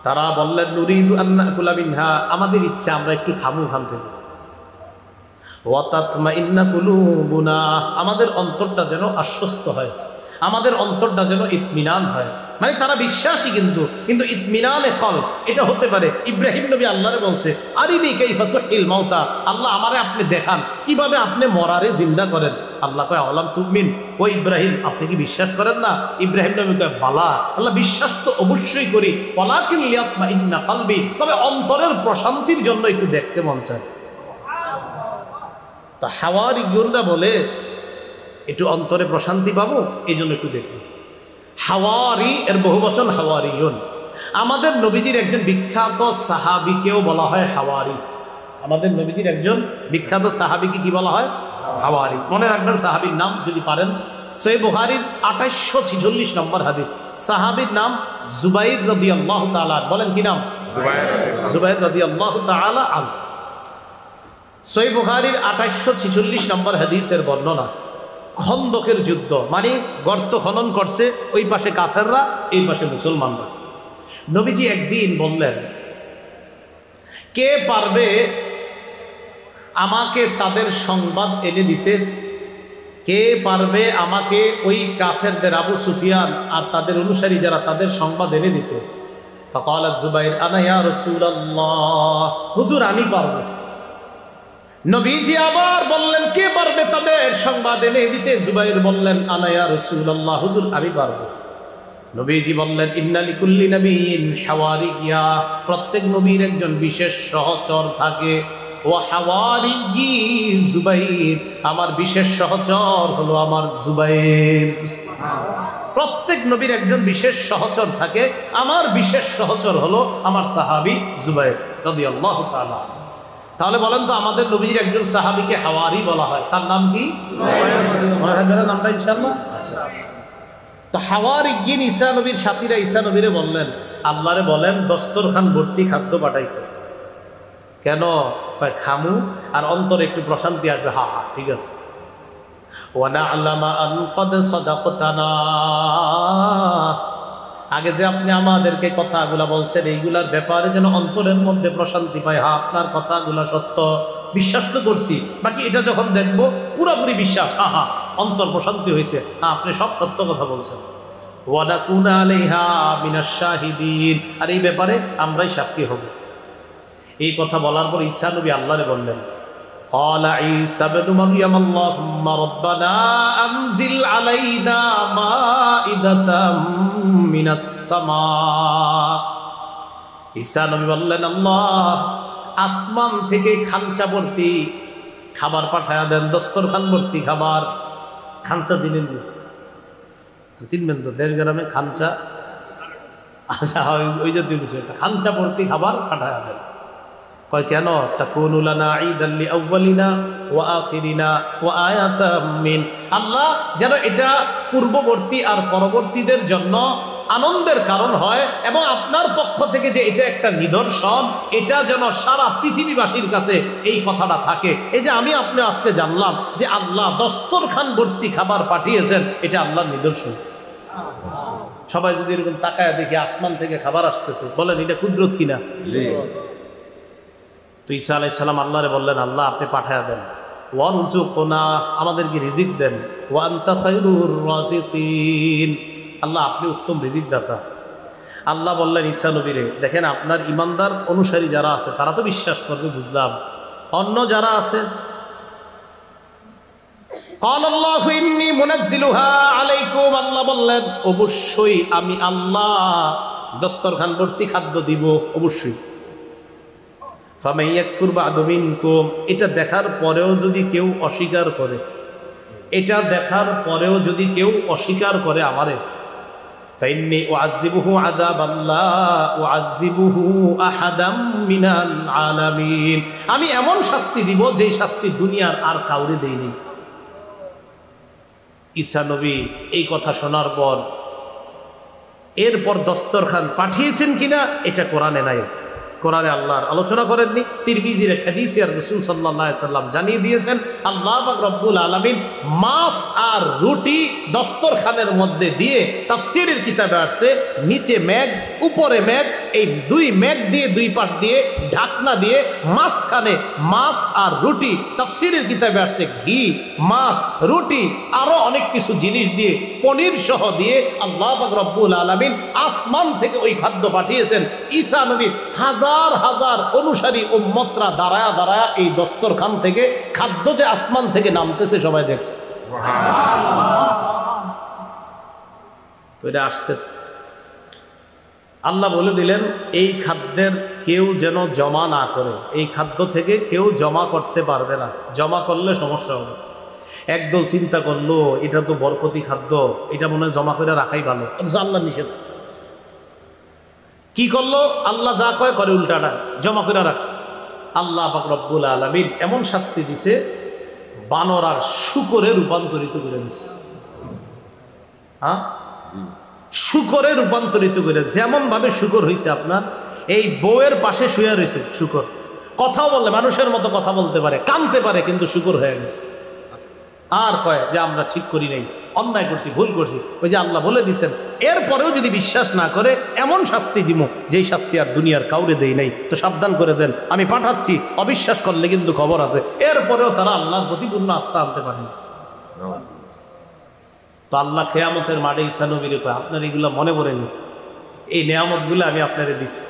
তারা বললেন নুরিদু আন নাকুলা মিনহা, আমাদের ইচ্ছা আমরা একটু খামু খান থেকে, ওয়া তাতমাইন্না কুলুবুনা, আমাদের অন্তরটা যেন আশ্বস্ত হয়, আমাদের অন্তরটা যেন ইতমিনান হয়, মানে তারা বিশ্বাসী কিন্তু ইতমিনানে কল এটা হতে পারে। ইব্রাহিম নবী আল্লাহরে বলছে, আরিনি কাইফা তুহিল মাউতা, আল্লাহ আমারে আপনি দেখান কিভাবে আপনি মরারে জিন্দা করেন। আল্লাহ কয় আলাম তুমিন, ও ইব্রাহিম আপনি কি বিশ্বাস করেন না? ইব্রাহিম নবী কয় বালা, আল্লাহ বিশ্বাস তো অবশ্যই করি, ওয়ালাকিন লিয়াতমাইন্না কলবি, তবে অন্তরের প্রশান্তির জন্য একটু দেখতে মন চায়। তা হাওয়ারিয়ুনরা বলে একটু অন্তরে প্রশান্তি পাবো, এই জন্য একটু দেখবো। হাওয়ারি এর বহুবচন হাওয়ারিয়ুন। আমাদের নবীজির একজন বিখ্যাত সাহাবীকেও বলা হয় হাওয়ারি। আমাদের নবীজির একজন বিখ্যাত সাহাবীকে কি বলা হয়? হাওয়ারি। মনে রাখবেন সাহাবীর নাম যদি পারেন। সহিহ বুখারীর 2846 নম্বর হাদিস, সাহাবীর নাম জুবাইর রাদিয়াল্লাহু তাআলা। বলেন কি নাম? জুবাইর রাদিয়াল্লাহু তাআলা আনহু। সহিহ বুখারীর 2846 নম্বর হাদিসের বর্ণনা, খন্দকের যুদ্ধ, মানে গর্ত খনন করছে, ওই পাশে কাফেররা, এই পাশে মুসলমানরা। নবীজি একদিন বললেন, কে পারবে আমাকে তাদের সংবাদ এনে দিতে? কে পারবে আমাকে ওই কাফেরদের, আবু সুফিয়ান আর তাদের অনুসারী যারা, তাদের সংবাদ এনে দিতে? ফাকাল জুবাইর আনা ইয়া রাসূলুল্লাহ, হুজুর আমি পারবো। নবীজি আবার বললেন, কে পারবে তাদের সংবাদ এনে দিতে? জুবাইর বললেন আনা ইয়া রাসূলুল্লাহ, হুজুর আমি পারবো। নবীজি বললেন ইন্না লিকুল্লি নাবিয়্যিন হাওয়ারিয়্যা, প্রত্যেক নবীর একজন বিশেষ সহচর থাকে। ওয়া হাওয়ারিয়্যি জুবাইর, আমার বিশেষ সহচর হলো আমার জুবাইর। প্রত্যেক নবীর একজন বিশেষ সহচর থাকে, আমার বিশেষ সহচর হলো আমার সাহাবী জুবাইর রাদিয়াল্লাহু তাআলা। তাহলে বলেন তো, আমাদের নবীর একজন সাহাবীকে হাওয়ারি বলা হয়, তার নাম কি? মনে থাকবে না নামটা ইনশাআল্লাহ? তো হাওয়ারিয়্যিন ঈসা নবীর সাথীরা ঈসা নবীরে বললেন, আল্লাহরে বলেন দস্তরখান ভর্তি খাদ্য পাঠাইতে। কেন? খামু আর অন্তরে একটু প্রশান্তি আসবে। হা হা ঠিক আছে। ওয়া না'লামা আন ক্বাদ সাদাকতানা, আগে যে আপনি আমাদেরকে কথাগুলা বলছেন এইগুলার ব্যাপারে যেন অন্তরের মধ্যে প্রশান্তি পায়। হ্যাঁ আপনার কথাগুলা সত্য, বিশ্বাস তো করছি, বাকি এটা যখন দেখবো পুরোপুরি বিশ্বাস, হা হা অন্তর প্রশান্তি হয়েছে, হ্যাঁ আপনি সব সত্য কথা বলছেন। ওয়া নাকুনা আলাইহা মিনাশ শাহিদিন, আর এই ব্যাপারে আমরাই সাক্ষী হব। এই কথা বলার পর ঈসা নবী আল্লাহরে বললেন, ক্বালা ঈসা ইবনু মারইয়াম আল্লাহুম্মা রাব্বানা আনজিল আলাইনা মাইদাতাম মিনাস সামা। ঈসা নবী বললেন, আল্লাহ আসমান থেকে খাঞ্চা ভর্তি খাবার পাঠায়া দেন, দস্তরখান ভর্তি খাবার। খাঞ্চা চিনেন? চিনবেন তো, দেশ গ্রামে খাঞ্চা, আচ্ছা ওই জাতীয় কিছু একটা, খাঞ্চা ভর্তি খাবার পাঠায়া দেন। কয় কেন? তাকুনু লানা ঈদাল লিআউয়ালিনা ওয়া আখিরিনা ওয়া আয়াতাম মিন, আল্লাহ যেন এটা পূর্ববর্তী আর পরবর্তীদের জন্য আনন্দের কারণ হয়, এবং আপনার পক্ষ থেকে যে এটা একটা নিদর্শন, এটা যেন সারা পৃথিবীবাসীর কাছে এই কথাটা থাকে। এই যে আমি আপনি আজকে জানলাম যে আল্লাহ দস্তরখান ভর্তি খাবার পাঠিয়েছেন, এটা আল্লাহর নিদর্শন। সবাই যদি এরকম তাকায় দেখি আসমান থেকে খাবার আসতেছে, বলেন এটা কুদরত কিনা? তো ঈসা আলাইহিস সালাম আল্লাহরে বললেন, আল্লাহ আপনি পাঠায়া দেন, ওয়ারযুকনা আমাদেরকে রিজিক দেন, ওয়া আনতা খায়রুর রাযিকিন আল্লাহ আপনি উত্তম রিজিক দাতা। আল্লাহ বললেন ঈসা নবীরে, দেখেন আপনার ইমানদার অনুসারী যারা আছে তারা তো বিশ্বাস করবে বুঝলাম, অন্য যারা আছে, ক্বালাল্লাহু ইন্নী মুনাজ্জিলুহা আলাইকুম, আল্লাহ বললেন অবশ্যই আমি আল্লাহ দস্তরখান ভর্তি খাদ্য দিব অবশ্যই। ফামান ইয়াকফুর বা'দু মিনকুম, এটা দেখার পরেও যদি কেউ অস্বীকার করে, এটা দেখার পরেও যদি কেউ অস্বীকার করে আমারে, ফাইন্নী উআযযিবুহু আযাবান লা উআযযিবুহু আহাদাম মিনাল আলামিন, আমি এমন শাস্তি দিব যেই শাস্তি দুনিয়ার আর কাউরে দেইনি। ঈসা নবী এই কথা শোনার পর এরপর দস্তরখান পাঠিয়েছেন কিনা এটা কোরআনে নাই, কোরআনে আল্লাহর আলোচনা করেননি। তিরমিজির হাদিসে আর রাসূল সাল্লাল্লাহু আলাইহি সাল্লাম জানিয়ে দিয়েছেন, আল্লাহ পাক রব্বুল আলামিন মাছ আর রুটি দস্তরখানের মধ্যে দিয়ে, তাফসীরের কিতাবে আসছে নিচে মেঘ উপরে মেঘ, এই দুই মেঘ দিয়ে দুই পাশ দিয়ে ঢাকনা দিয়ে মাঝখানে মাছ আর রুটি, তাফসীরের কিতাবে আসছে ঘি, মাছ, রুটি আরো অনেক কিছু জিনিস দিয়ে, পনির সহ দিয়ে আল্লাহ পাক রব্বুল আলামিন আসমান থেকে ওই খাদ্য পাঠিয়েছেন। ঈসা নবী হাজার হাজার অনুসারী উম্মতরা দাঁড়ায়া দাঁড়ায়া এই দস্তরখান থেকে খাদ্য যে আসমান থেকে নামতেছে সবাই দেখছে। তো এটা আসতেছে। আল্লাহ বলে দিলেন এই খাদ্যের কেউ যেন জমা না করে, এই খাদ্য থেকে কেউ জমা করতে পারবে না, জমা করলে সমস্যা হবে। একদল চিন্তা করলো এটা তো বরকতি খাদ্য, এটা মনে হয় জমা করে রাখাই ভালো, আল্লাহ নিষেধ। কি করলো? আল্লাহ যা কয় করে উল্টাটা, জমা করে রাখছে। আল্লাহ পাক রব্বুল আলামিন এমন শাস্তি দিছে, বানর আর শূকরে রূপান্তরিত করে দিচ্ছে। হ্যাঁ, শূকরে রূপান্তরিত করে, যেমন ভাবে শূকর হয়েছে আপনার এই বউয়ের পাশে শুয়ে রয়েছে শূকর, কথা বলে মানুষের মতো কথা বলতে পারে, কানতে পারে, কিন্তু শূকর হয়ে গেছে। আর কয় যে আমরা ঠিক করি নাই, অন্যায় করছি, ভুল করছি। ওই যে আল্লাহ বলে দিছেন এরপরেও যদি বিশ্বাস না করে এমন শাস্তি দিব যেই শাস্তি আর দুনিয়ার কাউরে দেই নাই। তো সাবধান করে দেন, আমি পাঠাচ্ছি, অবিশ্বাস করলে কিন্তু খবর আছে। এরপরেও তারা আল্লাহর প্রতি পূর্ণ আস্থা আনতে পারেনি। তো আল্লাহ কিয়ামতের মাঠে ঈসা নবীরে কয় আপনার এগুলো মনে পড়েনি, এই নিয়ামতগুলো আমি আপনারে দিছি।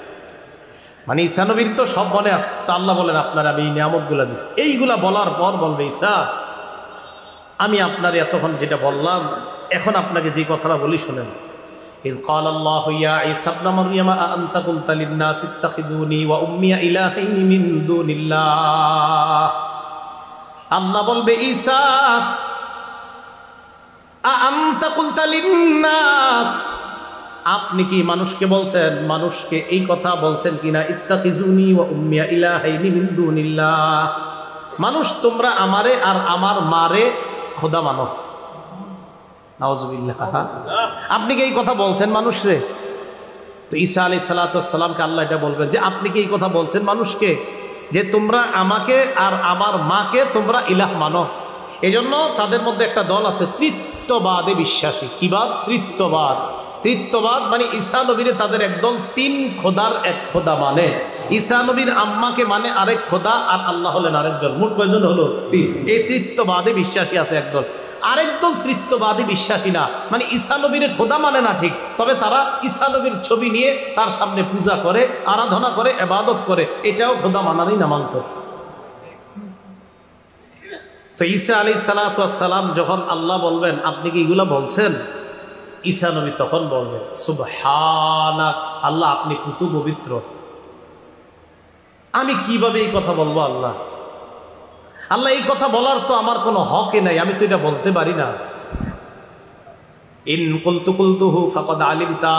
মানে ঈসা নবীর তো সব মনে আছে। তা আল্লাহ বলেন আপনার আমি এই নিয়ামতগুলো দিছি। এইগুলা বলার পর বলবে ঈসা আমি আপনার এতক্ষণ যেটা বললাম, এখন আপনাকে যে কথাটা বলি শোনেন। إذ قال الله يا عيسى ابن مريم أأنت قلت للناس اتخذوني وأمي إلهين من دون الله। আল্লাহ বলবে ঈসা আ'আনতা কুলতা লিন্নাস, আপনি কি মানুষকে বলছেন, মানুষকে এই কথা বলছেন কিনা, ইত্তাখিজুনি ওয়া উম্মিয়া ইলাহাইনি মিন দুনিল্লাহ, মানুষ তোমরা আমারে আর আমার মারে খোদা মানো। নাউজুবিল্লাহ, আপনি কি এই কথা বলছেন মানুষরে? তো ঈসা আলাইহিস সালাতু ওয়াস সালামকে আল্লাহ এটা বলবেন যে আপনি কি এই কথা বলছেন মানুষকে যে তোমরা আমাকে আর আমার মাকে তোমরা ইলাহ মানো। এজন্য তাদের মধ্যে একটা দল আছে তৃত্ববাদে বিশ্বাসী। কি বাদ? তৃত্ববাদ। তৃত্ববাদ মানে ঈসা নবীরে তাদের একদল তিন খোদার এক খোদা মানে। ঈসা নবীর আম্মাকে মানে আরেক খোদা, আর আল্লাহ হলেন আরেকজন। মোট কয়জন হলো? এই তৃত্ববাদে বিশ্বাসী আছে একদল। আরেক দল তৃত্ববাদী বিশ্বাসী না, মানে ঈসা নবীর খোদা মানে না ঠিক, তবে তারা ঈসা নবীর ছবি নিয়ে তার সামনে পূজা করে, আরাধনা করে, ইবাদত করে, এটাও খোদা মানারই নামান্তর। তো ঈসা আলাইহিস সালাতু ওয়াস সালাম যখন আল্লাহ বলবেন আপনি কি এগুলা বলছেন, ঈসা নবী তখন বলবেন সুবহানাক, আল্লাহ আপনি কত পবিত্র, আমি কিভাবে এই কথা বলবো আল্লাহ? আল্লাহ এই কথা বলার তো আমার কোনো হকই নাই, আমি তো এটা বলতে পারি না। ইন কুলতু কুলতুহু ফাকাদ আলিমতা,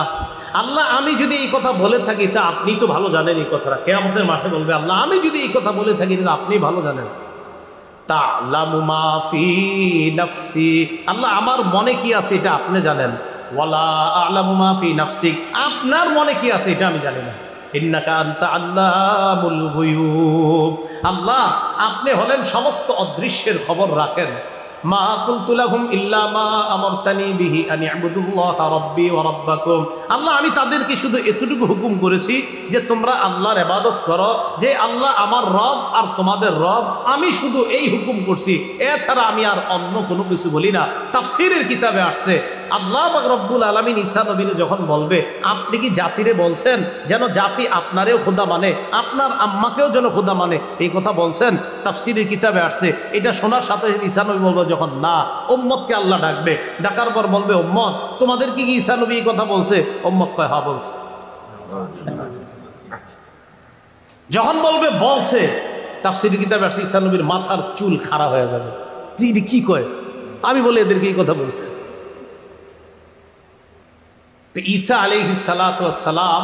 আল্লাহ আমি যদি এই কথা বলে থাকি তা আপনি তো ভালো জানেন এই কথাটা। কিয়ামতের মাঠে বলবে আল্লাহ আমি যদি এই কথা বলে থাকি তা আপনি ভালো জানেন। তা'লামু মা ফি নাফসি, আল্লাহ আমার মনে কি আছে এটা আপনি জানেন। ওয়ালা আ'লামু মা ফি নাফসিক, আপনার মনে কি আছে এটা আমি জানি না। ইন্নাকা আনতা আল্লামুল গুয়ুব, আল্লাহ আপনি হলেন সমস্ত অদৃশ্যের খবর রাখেন। মা কুলতু লাহুম ইল্লা মা আমারতানি বিহি আন ইবুদুল্লাহ রাব্বি ওয়া রাব্বাকুম, আল্লাহ আমি তাদেরকে শুধু এতটুকু হুকুম করেছি যে তোমরা আল্লাহর ইবাদত করো, যে আল্লাহ আমার রব আর তোমাদের রব, আমি শুধু এই হুকুম করছি, এছাড়া আমি আর অন্য কোনো কিছু বলি না। তাফসীরের কিতাবে আসছে আল্লাহ পাক রব্বুল আলামিন ঈসা নবীকে যখন বলবে আপনি কি জাতিরে বলছেন যেন জাতি আপনারেও খোদা মানে, আপনার আম্মাকেও যেন খোদা মানে, এই কথা বলছেন? তাফসীরের কিতাবে আসছে। এটা শোনার সাথে ঈসা নবী বলবে যখন না, উম্মতকে আল্লাহ ডাকবে, ডাকার পর বলবে উম্মত তোমাদের কি ঈসা নবী এই কথা বলছে? উম্মত কয় হ্যাঁ বলছে। যখন বলবে বলছে, তাফসীরের কিতাবে আসছে ঈসা নবীর মাথার চুল খাড়া হয়ে যাবে, যে এটা কি কয়, আমি বলে এদেরকে এই কথা বলছি। ঈসা আলাইহিস সালাতু ওয়াস সালাম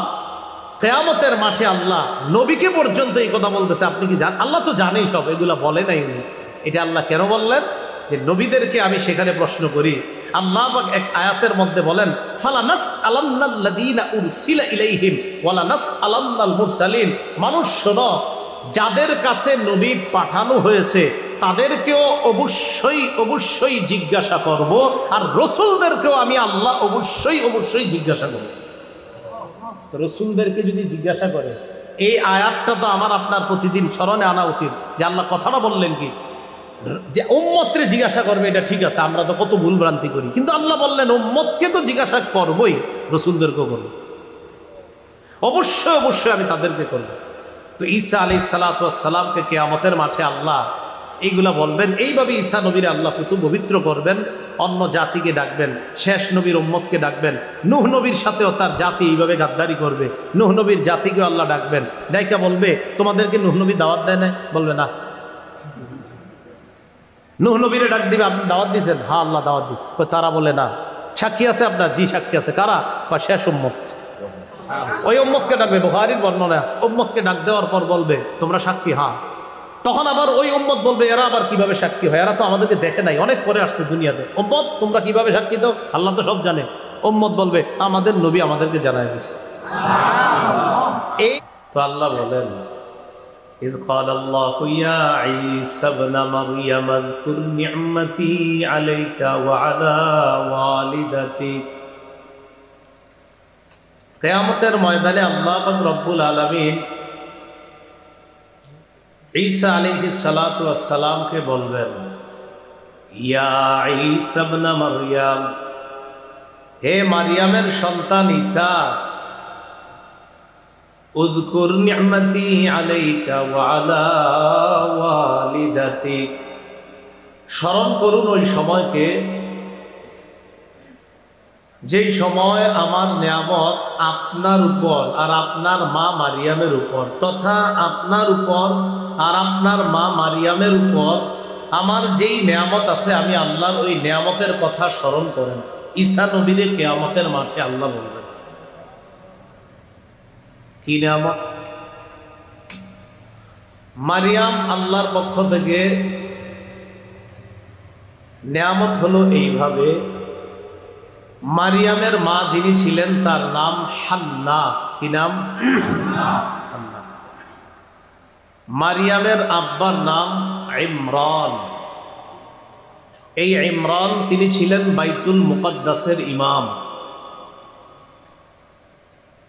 কিয়ামতের মাঠে আল্লাহ নবীকে পর্যন্ত এই কথা বলতেছে, আপনি কি জানেন? আল্লাহ তো জানেই সব, এগুলা বলে নাই উনি। এটা আল্লাহ কেন বললেন? যে নবীদেরকে আমি সেখানে প্রশ্ন করি। আল্লাহ পাক এক আয়াতের মধ্যে বলেন ফালানাসআলান্নাল্লাযীনা উরসিলা ইলাইহিম ওয়ালানাসআলান্নাল মুরসালিন, মানুষ শোনো, যাদের কাছে নবী পাঠানো হয়েছে তাদেরকেও অবশ্যই অবশ্যই জিজ্ঞাসা করব, আর রসুলদেরকেও আমি আল্লাহ অবশ্যই অবশ্যই জিজ্ঞাসা করব। তো রসুলদেরকে যদি জিজ্ঞাসা করে, এই আয়াতটা তো আমার আপনার প্রতিদিন স্মরণে আনা উচিত যে আল্লাহ কথাটা বললেন কি, যে উম্মতকে জিজ্ঞাসা করবে এটা ঠিক আছে, আমরা তো কত ভুল ভ্রান্তি করি, কিন্তু আল্লাহ বললেন উম্মতকে তো জিজ্ঞাসা করবই, রসুলদেরকেও করবো, অবশ্যই অবশ্যই আমি তাদেরকে করব। তো ঈসা আলাইহিস সালাতু ওয়াস সালামকে কিয়ামতের মাঠে আল্লাহ এইগুলা বলবেন। এইভাবে ঈসা নবীর আল্লাহ পুতু পবিত্র করবেন, অন্য জাতিকে ডাকবেন, শেষ নবীর উম্মতকে ডাকবেন। নূহ নবীর সাথেও তার জাতি এইভাবে গাদ্দারি করবে, নূহ নবীর জাতিকেও আল্লাহ ডাকবেন, ডাইকা বলবে তোমাদেরকে নূহ নবী দাওয়াত দেয় না? বলবে না। নূহ নবীরে ডাক দিবে, আপনি দাওয়াত দিয়েছেন? হ্যাঁ আল্লাহ দাওয়াত দিচ্ছে। তারা বলে না। সাক্ষী আছে আপনার? জি সাক্ষী আছে। কারা? শেষ উম্মত। ওই উম্মতকে ডাকবে, বুখারীর বর্ণনা আছে। উম্মতকে ডাক দেওয়ার পর বলবে তোমরা সাক্ষী? হ্যাঁ। তখন আবার ওই উম্মত বলবে এরা আবার কিভাবে সাক্ষী হয়, এরা তো আমাদেরকে দেখে নাই, অনেক পরে আসছে দুনিয়াতে। উম্মত তোমরা কিভাবে সাক্ষী দাও? আল্লাহ তো সব জানে। উম্মত বলবে আমাদের নবী আমাদেরকে জানায় দিচ্ছে। এই তো আল্লাহ বলেন إذ قال الله يا عيسى ابن مريم اذكر نعمتي عليك وعلى والدتك। কিয়ামতের ময়দানে আল্লাহ পাক রব্বুল আলামিন ঈসা আলাইহিস সালাতু ওয়াস সালামকে বলবেন, ইয়া ঈসা ইবনে মারইয়াম, হে মারইয়ামের সন্তান ঈসা, উযকুর নি'মাতি আলাইকা ওয়া আলা ওয়ালিদাতিক, স্মরণ করুন ওই সময়কে যেই সময় আমার নিয়ামত আপনার উপর আর আপনার মা মারিয়ামের উপর, তথা আপনার উপর আর আপনার মা মারিয়ামের উপর আমার যেই নিয়ামত আছে, আমি আল্লাহর ওই নিয়ামতের কথা স্মরণ করেন। ঈসা নবীরে কিয়ামতের মাঠে আল্লাহ বলবেন কি নিয়ামত? মারিয়াম আল্লাহর পক্ষ থেকে নিয়ামত হলো এইভাবে, মারিয়ামের মা যিনি ছিলেন তার নাম হান্না। কি নাম? হান্না। মারিয়ামের আব্বার নাম ইমরান। এই ইমরান তিনি ছিলেন বাইতুল মুকদ্দাসের ইমাম।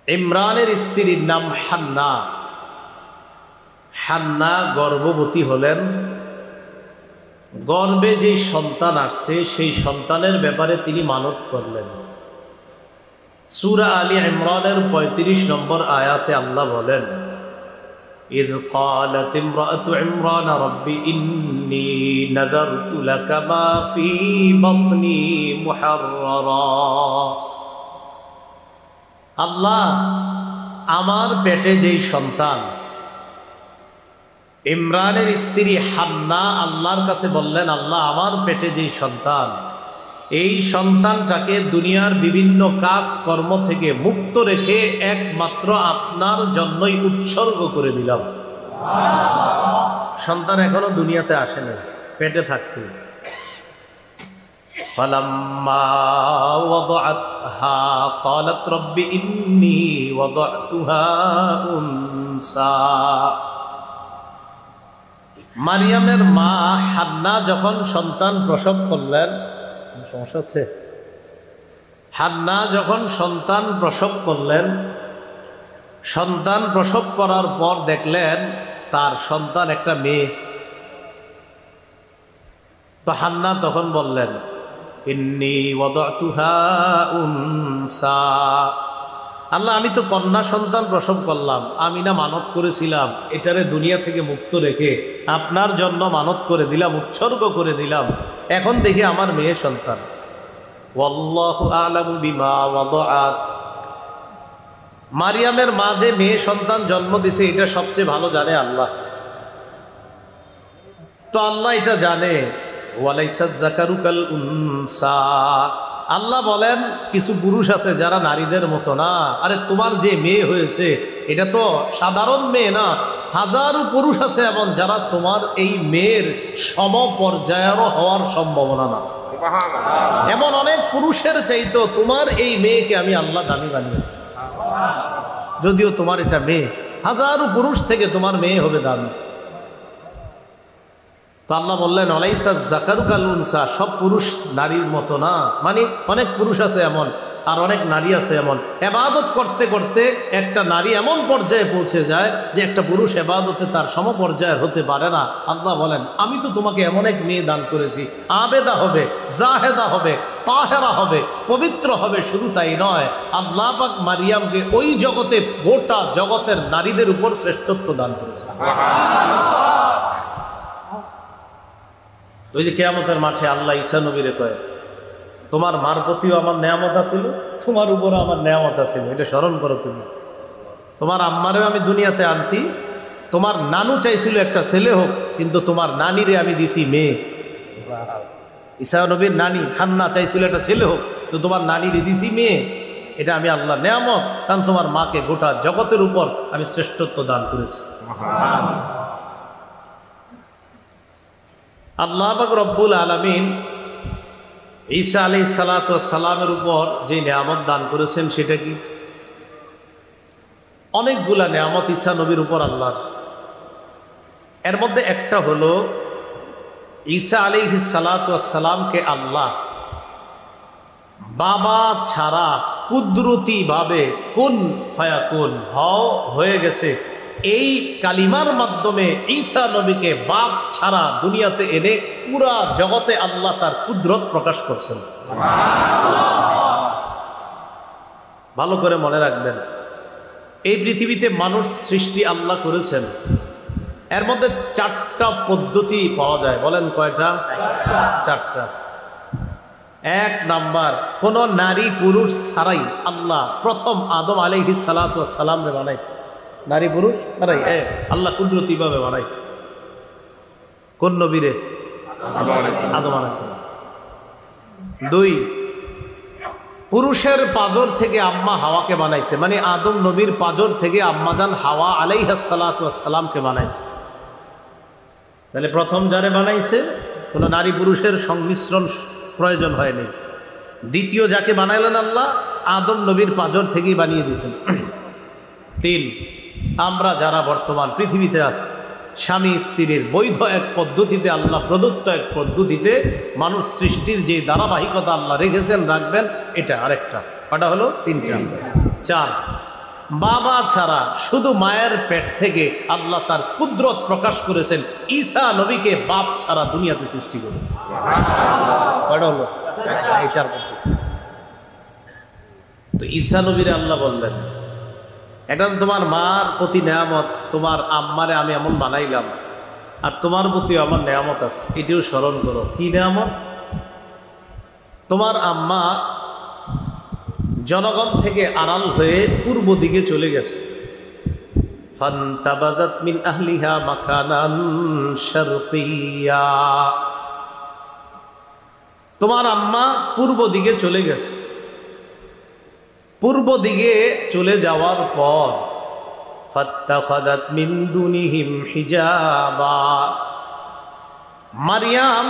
ইমরানের স্ত্রীর নাম হান্না। হান্না গর্ভবতী হলেন। গর্ভে যেই সন্তান আসছে সেই সন্তানের ব্যাপারে তিনি মানত করলেন। সূরা আলী ইমরানের 35 নম্বর আয়াতে আল্লাহ বলেন, إذ قالت امرأة عمران رب إني نذرت لك ما في بطني محررا। আল্লাহ আমার পেটে যেই সন্তান, ইমরানের স্ত্রী হান্না আল্লাহর কাছে বললেন, আল্লাহ আমার পেটে যেই সন্তান, এই সন্তানটাকে দুনিয়ার বিভিন্ন কাজ কর্ম থেকে মুক্ত রেখে একমাত্র আপনার জন্যই উৎসর্গ করে দিলাম। সন্তান এখনো দুনিয়াতে আসে না, পেটে থাকতে। ফালাম্মা ওয়াদাআতহা ক্বালাত রব্বি ইন্নী ওয়াদাতুহা উনসা। মারিয়ামের মা হান্না যখন সন্তান প্রসব করলেন, সমস্যা হচ্ছে, হান্না যখন সন্তান প্রসব করলেন, সন্তান প্রসব করার পর দেখলেন তার সন্তান একটা মেয়ে। তো হান্না তখন বললেন, ইন্নী ওয়াদাতুহা উনসা, আল্লাহ আমি তো কন্যা সন্তান প্রসব করলাম, আমি না মানত করেছিলাম এটারে দুনিয়া থেকে মুক্ত রেখে আপনার জন্য মানত করে দিলাম, উৎসর্গ করে দিলাম, এখন দেখি আমার মেয়ে সন্তান। ওয়াল্লাহু আ'লামু বিমা ওয়াদাআত। মারিয়ামের মা যে মেয়ে সন্তান জন্ম দিছে এটা সবচেয়ে ভালো জানে আল্লাহ। তো আল্লাহ এটা জানে, ওয়ালাইসাত যাকারু কাল উনসা। আল্লাহ বলেন কিছু পুরুষ আছে যারা নারীদের মতো না। আরে তোমার যে মেয়ে হয়েছে এটা তো সাধারণ মেয়ে না, হাজারো পুরুষ আছে এমন যারা তোমার এই মেয়ের সমপর্যায়েরও হওয়ার সম্ভাবনা না। এমন অনেক পুরুষের চাইতো তোমার এই মেয়েকে আমি আল্লাহ দামি বানিয়েছি। যদিও তোমার এটা মেয়ে, হাজারো পুরুষ থেকে তোমার মেয়ে হবে দামি। তো আল্লাহ বললেন, আলাইসা যাকারু কাল উনসা, সব পুরুষ নারীর মতো না। মানে অনেক পুরুষ আছে এমন আর অনেক নারী আছে এমন, ইবাদত করতে করতে একটা নারী এমন পর্যায়ে পৌঁছে যায় যে একটা পুরুষ ইবাদতে তার সমপর্যায়ের হতে পারে না। আল্লাহ বলেন, আমি তো তোমাকে এমন এক মেয়ে দান করেছি, আবেদা হবে, জাহেদা হবে, তাহেরা হবে, পবিত্র হবে। শুধু তাই নয়, আল্লাহ পাক মারিয়ামকে ওই জগতে, গোটা জগতের নারীদের উপর শ্রেষ্ঠত্ব দান করেছে। ওই যে কিয়ামতের মাঠে আল্লাহ ঈসা নবীরে কয়, তোমার মার প্রতিও আমার নেয়ামত আছিল, তোমার উপরও আমার নেয়ামত আছিল, এটা স্মরণ করো তুমি। তোমার আম্মারেও আমি দুনিয়াতে আনছি, তোমার নানু চাইছিল একটা ছেলে হোক, কিন্তু তোমার নানিরে আমি দিছি মেয়ে। ঈসা নবীর নানি হান্না চাইছিল একটা ছেলে হোক, তো তোমার নানিরে দিছি মেয়ে। এটা আমি আল্লাহ নেয়ামত, কারণ তোমার মাকে গোটা জগতের উপর আমি শ্রেষ্ঠত্ব দান করেছি। আল্লাহ পাক রব্বুল আলামিন ঈসা আলাইহিস সালাতু ওয়াস সালামের উপর যে নেয়ামত দান করেছেন সেটা কি? অনেকগুলা নেয়ামত ঈসা নবীর উপর আল্লাহর। এর মধ্যে একটা হলো ঈসা আলাইহিস সালাতু ওয়াস সালামকে আল্লাহ বাবা ছাড়া কুদরতি ভাবে কুন ফায়াকুন হয়ে গেছে, এই কালিমার মাধ্যমে ঈসা নবীকে বাপ ছাড়া দুনিয়াতে এনে পুরা জগতে আল্লাহ তার কুদরত প্রকাশ করছেন। ভালো করে মনে রাখবেন, এই পৃথিবীতে মানুষ সৃষ্টি আল্লাহ করেছেন, এর মধ্যে 4টা পদ্ধতি পাওয়া যায়। বলেন কয়টা? 4টা। 1 নাম্বার, কোন নারী পুরুষ ছাড়াই আল্লাহ প্রথম আদম আলাইহিস সালাতু ওয়াস সালামকে বানাইছে। নারী পুরুষ ছাড়াই আল্লাহ কুদরতি ভাবে বানাইছে। কোন নবীরে? আদম আলাইহিস সালাম। 2, পুরুষের পাজর থেকে আম্মা হাওয়াকে বানাইছে, মানে আদম নবীর পাজর থেকে আম্মাজান হাওয়া আলাইহিস সালাতু ওয়াস সালামকে বানাইছে। তাহলে প্রথম যারে বানাইছে কোন নারী পুরুষের সংমিশ্রণ প্রয়োজন হয়নি। দ্বিতীয় যাকে বানাইলেন আল্লাহ, আদম নবীর পাজর থেকেই বানিয়ে দিয়েছেন। 3, আমরা যারা বর্তমান পৃথিবীতে আছি, স্বামী স্ত্রীর বৈধ এক পদ্ধতিতে, আল্লাহ প্রদত্ত এক পদ্ধতিতে মানুষ সৃষ্টির যে ধারাবাহিকতা আল্লাহ রেখেছেন, রাখবেন, এটা আরেকটা। কটা হলো? 3টা। 4, বাবা ছাড়া শুধু মায়ের পেট থেকে আল্লাহ তার কুদরত প্রকাশ করেছেন, ঈসা নবীকে বাপ ছাড়া দুনিয়াতে সৃষ্টি করেছে। কটা হলো? এই 4 পদ্ধতি। তো ঈসা নবীরে আল্লাহ বললেন, এটা তো তোমার মার প্রতি নেয়ামত, তোমার আম্মারে আমি এমন বানাইলাম, আর তোমার প্রতি আমার নেয়ামত আছে, এটিও স্মরণ করো। কি নেয়ামত? তোমার আম্মা জনগণ থেকে আড়াল হয়ে পূর্ব দিকে চলে গেছে। ফান্তাবাজাত মিন আহলিহা মাকানান শারকিয়া। তোমার আম্মা পূর্ব দিকে চলে গেছে। পূর্ব দিকে চলে যাওয়ার পর ফাত্তাখাযাত মিন দুনিহিম হিজাবা, মারিয়াম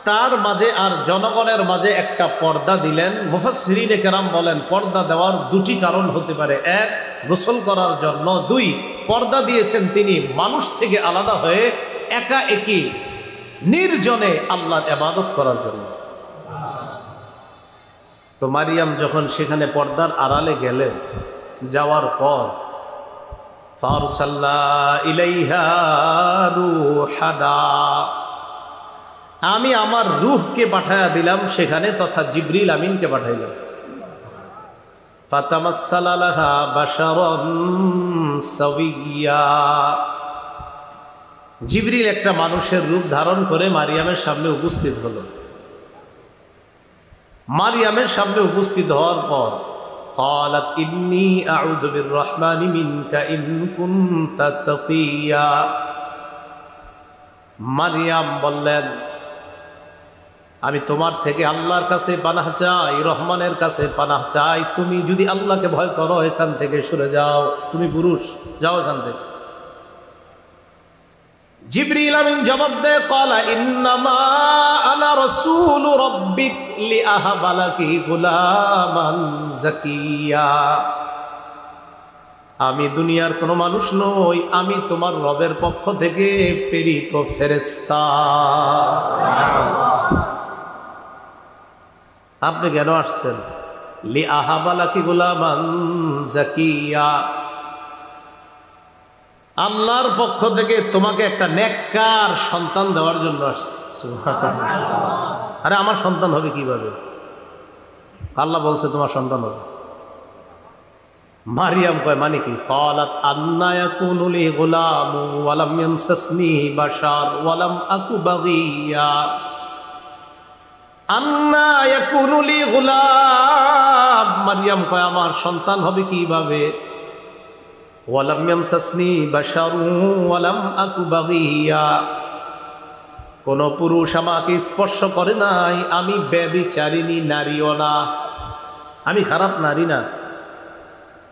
তার মাঝে আর জনগণের মাঝে একটা পর্দা দিলেন। মুফাসসিরিনে কেরাম বলেন, পর্দা দেওয়ার 2টি কারণ হতে পারে। 1, গোসল করার জন্য। 2, পর্দা দিয়েছেন তিনি মানুষ থেকে আলাদা হয়ে একা একই নির্জনে আল্লাহর ইবাদত করার জন্য। তো মারিয়াম যখন সেখানে পর্দার আড়ালে গেলেন, যাওয়ার পর ফারসালনা ইলাইহা রূহানা, আমি আমার রূহকে পাঠায়া দিলাম সেখানে, তথা জিবরিল আমিনকে পাঠাইলাম। ফাতামাসসালা লাহা বাশারান সাওয়িয়া, জিবরিল একটা মানুষের রূপ ধারণ করে মারিয়ামের সামনে উপস্থিত হলো। মারিয়ামের সামনে উপস্থিত হওয়ার পর ক্বালাত ইন্নী আউযু বিররহমানি মিনকা ইন কুনতা তাকিয়া, মারিয়াম বললেন, আমি তোমার থেকে আল্লাহর কাছে পানাহ চাই, রহমানের কাছে পানাহ চাই। তুমি যদি আল্লাহকে ভয় করো, এখান থেকে সরে যাও, তুমি পুরুষ, যাও এখান থেকে। জিবরিল আমিন জবাব দেয়, ক্বালা ইন্নামা আনা রাসূল রাব্বিক লিআহাবা লাকি গুলামান যাকিয়া, আমি দুনিয়ার কোনো মানুষ নই, আমি তোমার রবের পক্ষ থেকে প্রেরিত ফেরেশতা। আপনি কেন আসছেন? লি আহাবালাকি গুলামান জাকিয়া, আল্লাহর পক্ষ থেকে তোমাকে একটা নেককার সন্তান দেওয়ার জন্য আসছে। সুবহানাল্লাহ। আরে আমার সন্তান হবে কিভাবে? আল্লাহ বলছে তোমার সন্তান হবে। মারিয়াম কয় মানে কি? ক্বালাত আন্না ইয়াকুনু লি গুলামু ওয়া লাম ইয়ামসাসনি বাশার ওয়া লাম আকু বাগিয়া। আন্না ইয়াকুনু লি গুলাম, মারিয়াম কয় আমার সন্তান হবে কিভাবে? ওয়া লাম ইয়ামসাসনি বাশারু ওয়া লাম আকু বাগিয়া, কোন পুরুষ আমাকে স্পর্শ করে নাই, আমি ব্যভিচারিণী নারীও না, আমি খারাপ নারী না।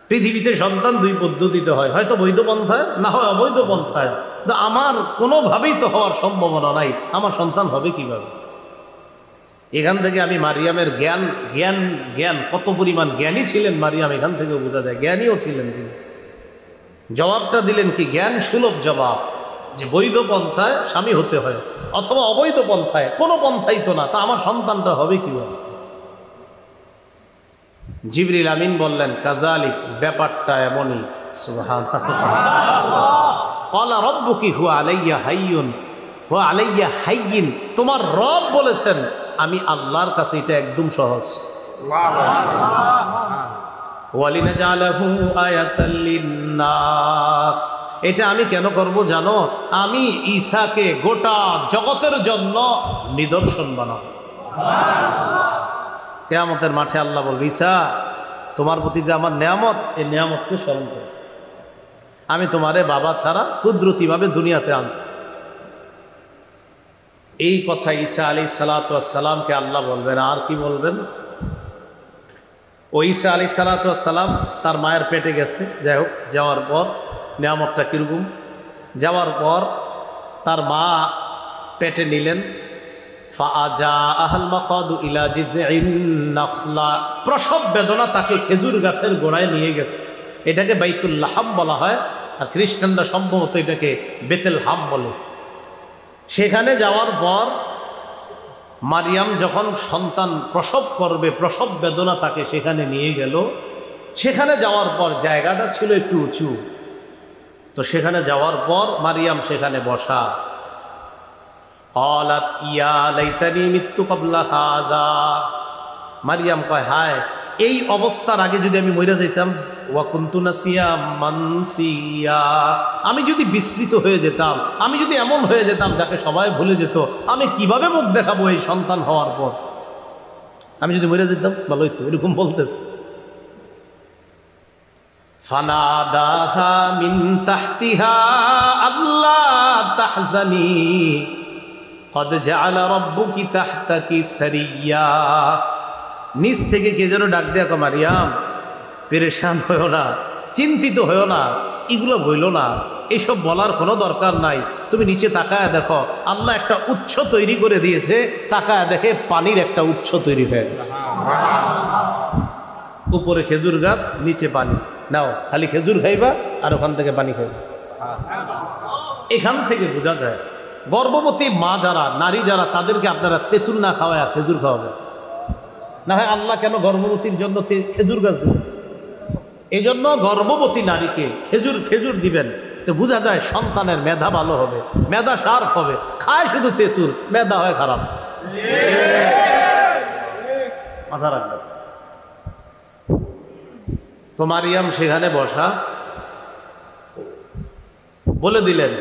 পৃথিবীতে সন্তান দুই পদ্ধতিতে হয়, হয়তো বৈধ পন্থায়, না হয় অবৈধ পন্থায়। আমার কোনোভাবেই তো হওয়ার সম্ভাবনা নাই, আমার সন্তান হবে কিভাবে? এখান থেকে আমি মারিয়ামের জ্ঞান জ্ঞান জ্ঞান কত পরিমাণ জ্ঞানী ছিলেন মারিয়াম, এখান থেকে বোঝা যায় জ্ঞানীও ছিলেন তিনি। জবাবটা দিলেন কি জ্ঞান সুলভ জবাব, যে বৈধ পন্থায় স্বামী হতে হয় অথবা অবৈধ পন্থায়, কোনো পন্থাই তো না, তা আমার সন্তানটা হবে কিভাবে? জিবরিল আমিন বললেন কাযালিক, ব্যাপারটা এমনই। সুবহানাল্লাহ। ক্বালা রাব্বুকি হুয়া আলাইয়া হাইয়ুন হুয়া আলাইয়া হাইয়িন, তোমার রব বলেছেন আমি আল্লাহর কাছে এটা একদম সহজ। ওয়ালিনাজালাহু আয়াতাল লিন্নাস, এটা আমি কেন করব জানো? আমি ঈসাকে গোটা জগতের জন্য নিদর্শন বানাবো। কিয়ামতের মাঠে আল্লাহ বলবে ঈসা তোমার প্রতি যে আমার নেয়ামত, এই নেয়ামতকে স্মরণ করো, আমি তোমারে বাবা ছাড়া কুদরতিভাবে দুনিয়াতে আনছি। এই কথা ঈসা আলাইহিস সালাতু ওয়াস সালামকে আল্লাহ বলবেন। আর কি বলবেন? ও ঈসা আলাইহিস সালাতু ওয়াস সালাম তার মায়ের পেটে গেছে, যাই হোক, যাওয়ার পর নেয়ামতটা কিরকম, যাওয়ার পর তার মা পেটে নিলেন। প্রসব বেদনা তাকে খেজুর গাছের গোড়ায় নিয়ে গেছে। এটাকে বাইতুল লাহাম বলা হয়, আর খ্রিস্টানরা সম্ভবত এটাকে বেতেল হাম বলে। সেখানে যাওয়ার পর মারিয়াম যখন সন্তান প্রসব করবে, প্রসব বেদনা তাকে সেখানে নিয়ে গেল। সেখানে যাওয়ার পর জায়গাটা ছিল একটু উঁচু, তো সেখানে যাওয়ার পর মারিয়াম সেখানে বসা। ক্বালাত ইয়া লাইতানি মিত্তু ক্বাবলা হাযা, মারিয়াম কয় হায় এই অবস্থার আগে যদি আমি মইরা যাইতাম, ওয়া কুনতু নাসিয়াম মানসিয়া, আমি যদি বিস্মৃত হয়ে যেতাম, আমি যদি এমন হয়ে যেতাম যাকে সবাই ভুলে যেত, আমি কিভাবে মুখ দেখাবো এই সন্তান হওয়ার পর? আমি যদি মইরা যেতাম ভালো হইতো, এরকম বলতেছে। ফানাদাহা মিন তাহতিহা আল্লা তাহজানি কদ জাআলা রাব্বুকি তাহতাকি সারিয়া, নিচ থেকে কে যেন ডাক দেয়া, কো মারিয়াম পেরেশান হয়েও না, চিন্তিত হয়েও না, এগুলো বইল না, এসব বলার কোনো দরকার নাই। তুমি নিচে তাকায় দেখো, আল্লাহ একটা উৎস তৈরি করে দিয়েছে, তাকায় দেখে পানির একটা উৎস তৈরি হয়ে গেছে। উপরে খেজুর গাছ, নিচে পানি, নাও খালি খেজুর খাইবা আর ওখান থেকে পানি খাইবা। এখান থেকে বোঝা যায় গর্ভবতী মা যারা, নারী যারা, তাদেরকে আপনারা তেঁতুল না খাওয়ায় খেজুর খাওয়াবেন না হয়। আল্লাহ কেন গর্ভবতীর জন্য খেজুর গাছ দিবেন? এই জন্য গর্ভবতী নারীকে খেজুর দিবেন, তো বোঝা যায় সন্তানের মেধা ভালো হবে, মেধা শার্প হবে। খায় শুধু তেঁতুল, মেধা হয় খারাপ। মাথা রাখবেন। তো মারিয়াম সেখানে বসা, বলে দিলেন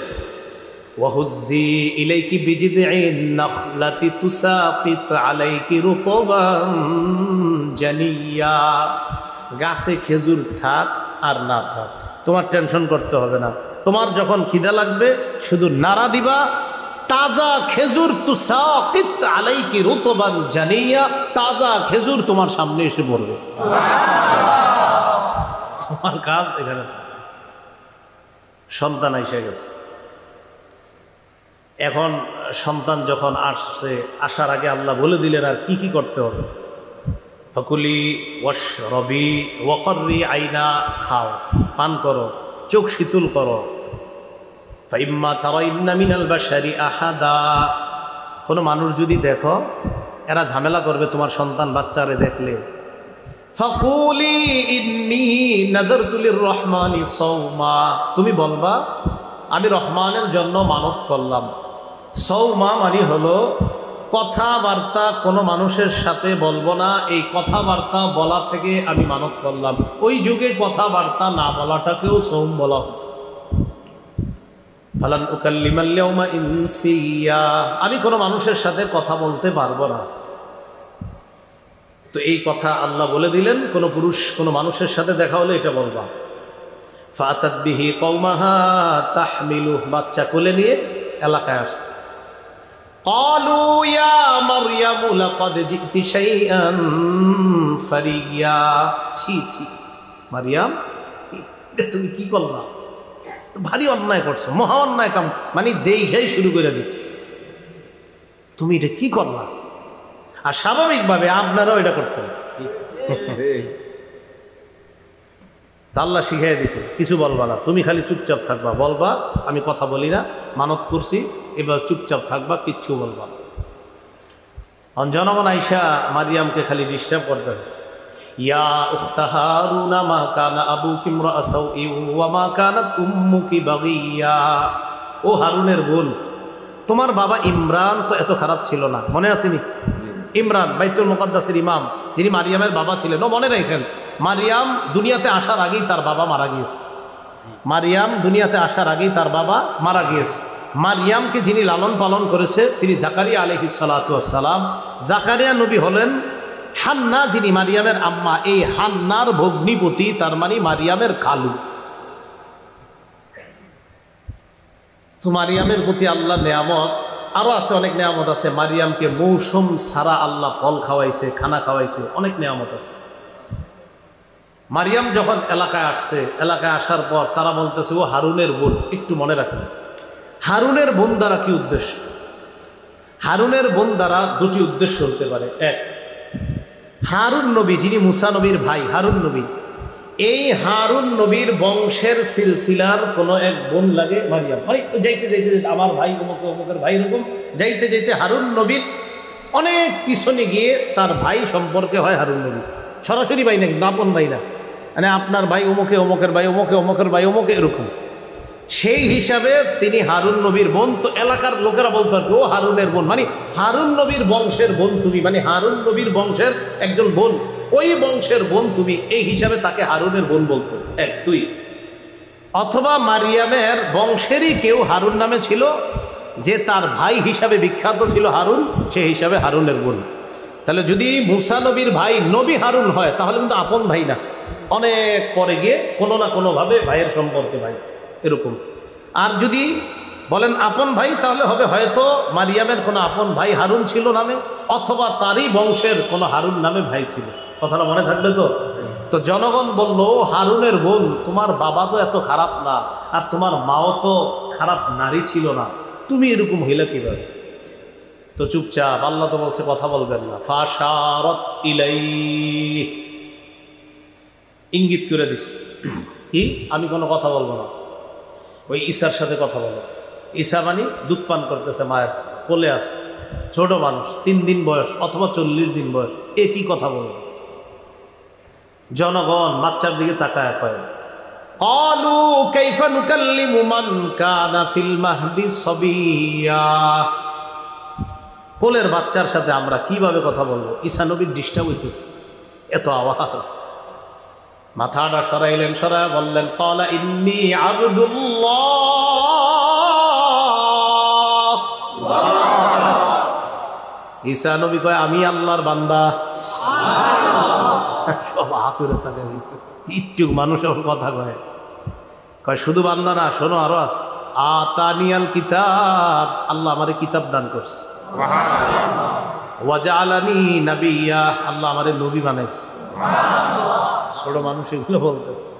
ওয়াহুজ্জি ইলাইকি বিজিদিন নাখলাতি তুসাকিত আলাইকি রুতবান জানিয়া, গাছে খেজুর থাক আর না থাক তোমার টেনশন করতে হবে না। তোমার যখন খিদা লাগবে শুধু নাড়া দিবা, তাজা খেজুর, তুসাকিত আলাইকি রুতবান জানিয়া, তাজা খেজুর তোমার সামনে এসে পড়বে। তোমার কাজ এখানে। সন্তান এসে গেছে। এখন সন্তান যখন আসছে, আসার আগে আল্লাহ বলে দিলেন আর কি কি করতে হবে। ফাকুলি ওয়াশরবি ওয়াকর্রি আইনা, খাও, পান করো, চোখ শীতল করো। ফাইম্মা তারাইন্না মিনাল বাশারি আহাদা, কোনো মানুষ যদি দেখো, এরা ঝামেলা করবে তোমার সন্তান বাচ্চারে দেখলে। ফাকুলি ইন্নী নাযারতু লির-রহমানি সাওমা, তুমি বলবা আমি রহমানের জন্য মানত করলাম। সৌমা মানে হলো কথাবার্তা কোনো মানুষের সাথে বলবো না, এই কথাবার্তা বলা থেকে আমি মানত করলাম। ওই যুগে কথাবার্তা না বলাটাকেও সৌম বলা হতো। ফালান উকাল্লিমাল ইয়াওমা ইনসিয়া, আমি কোনো মানুষের সাথে কথা বলতে পারবো না। তো এই কথা আল্লাহ বলে দিলেন, কোনো পুরুষ কোনো মানুষের সাথে দেখা হলে এটা বলবা। ফাতাত বিহি কওমাহা তাহমিলু, বাচ্চা কোলে নিয়ে এলাকায় আসছে। ক্বালু ইয়া মারইয়ামু লাকাদ জিতি শাইআন ফারিয়া, ছি ছি মারইয়াম তুমি কি করলা, তো ভারী অন্যায় করছো, মহা অন্যায় কাম, মানে দেখাই শুরু করে দিচ্ছে, তুমি এটা কি করলা। আর স্বাভাবিকভাবে আপনারাও এটা করতেন। আল্লাহ শিখাই দিছে কিছু বলবা না, তুমি খালি চুপচাপ থাকবা, বলবা আমি কথা বলি না, মানত করছি, এবার চুপচাপ থাকবা, কিচ্ছু বলবা না। জনগণ আইসা মারিয়ামকে খালি ডিস্টার্ব করতেন। ইয়া উখতা হারুনা মা কানা আবুকি ইমরাআ সাউইন ওয়া মা কানাত উম্মুকি বাগিয়া, ও হারুনের বোন, তোমার বাবা ইমরান তো এত খারাপ ছিল না, মনে আসেনি? ইমরান বাইতুল মুকাদ্দাসের ইমাম, যিনি মারিয়ামের বাবা ছিলেন, ও মনে রাখেন মারিয়াম দুনিয়াতে আসার আগেই তার বাবা মারা গিয়েছে। মারিয়াম দুনিয়াতে আসার আগেই তার বাবা মারা গিয়েছে। মারিয়ামকে যিনি লালন পালন করেছে তিনি জাকারিয়া আলাইহিস সালাতু ওয়াস সালাম। জাকারিয়া নবী হলেন হান্না, যিনি মারিয়ামের আম্মা, এই হান্নার ভগ্নিপতি, তার মানে মারিয়ামের খালু। তো মারিয়ামের প্রতি আল্লাহ নেয়ামত আরো আছে, অনেক নেয়ামত আছে। মারিয়ামকে মৌসুম ছাড়া আল্লাহ ফল খাওয়াইছে, খানা খাওয়াইছে, অনেক নেয়ামত আছে। মারিয়াম যখন এলাকায় আসছে, এলাকায় আসার পর তারা বলতেছে ও হারুনের বোন। একটু মনে রাখেন হারুনের বোন দ্বারা কি উদ্দেশ্য? হারুনের বোন দ্বারা দুটি উদ্দেশ্য হতে পারে। এক, হারুন নবী যিনি মুসা নবীর ভাই, হারুন নবী, এই হারুন নবীর বংশের সিলসিলার কোনো এক বোন লাগে মারিয়াম। মানে যাইতে যাইতে যাইতে আমার ভাই অমুকে, অমুকের ভাই, এরকম যাইতে যাইতে হারুন নবীর অনেক পিছনে গিয়ে তার ভাই সম্পর্কে হয় হারুন নবী। সরাসরি ভাই না, কিন্তু আপন ভাই না, মানে আপনার ভাই অমুকে, অমুকের ভাই অমুকে, অমুকের ভাই অমুকে, এরকম। সেই হিসাবে তিনি হারুন নবীর বোন। তো এলাকার লোকেরা বলতো আর কি, ও হারুনের বোন, মানে হারুন নবীর বংশের বোন তুমি, মানে হারুন নবীর বংশের একজন বোন, ওই বংশের বোন তুমি, এই হিসাবে তাকে হারুনের বোন বলতো। এক। দুই, অথবা মারিয়ামের বংশেরই কেউ হারুন নামে ছিল, যে তার ভাই হিসাবে বিখ্যাত ছিল হারুন, সেই হিসাবে হারুনের বোন। তাহলে যদি মুসা নবীর ভাই নবী হারুন হয় তাহলে কিন্তু আপন ভাই না, অনেক পরে গিয়ে কোনো না কোনোভাবে ভাইয়ের সম্পর্কে ভাই, এরকম। আর যদি বলেন আপন ভাই তাহলে হবে হয়তো মারিয়ামের কোনো আপন ভাই হারুন ছিল নামে, অথবা তারই বংশের কোনো হারুন নামে ভাই ছিল। কথাটা মনে থাকবে তো? তো জনগণ বলল হারুনের বোন, তোমার বাবা তো এত খারাপ না, আর তোমার মাও তো খারাপ নারী ছিল না, তুমি এরকম হইলে কিভাবে? তো চুপচাপ, আল্লাহ তো বলছে কথা বলবেন না। ফাশারাত ইলাইহি, ইঙ্গিত করে দিস কি আমি কোনো কথা বলবো না, ওই ঈসার সাথে কথা বলো। ঈসা মানে দুধ পান করতেছে মায়ের কোলে, আস ছোট মানুষ, 3 দিন বয়স অথবা 40 দিন বয়স, একই কথা বলবে। জনগণ বাচ্চার দিকে তাকায় কয়, ক্বালু কাইফা নুকাল্লিমু মান কানা ফিল মাহদি সাবিয়া, কোলের বাচ্চার সাথে আমরা কিভাবে কথা বলবো? ঈসা নবীর ডিস্টার্ব হইতেছে, এত আওয়াজ। মাথাটা সরাইলেন, সরায় বললেন ক্বালা ইন্নী আবদুল্লাহ। ঈসা নবী কয় আমি আল্লাহর বান্দা। সব আকুরে তাকে দিয়েছে, একটু মানুষ কথা কয়, কয় শুধু বান্দা না, শোনো আরো আস, আতানিয়াল কিতাব, আল্লাহ আমারে কিতাব দান করছে, ওয়াজআলানি নাবিয়্যা, আল্লাহ আমারে নবী বানাইছে। ছোট মানুষ এগুলো বলতেছে,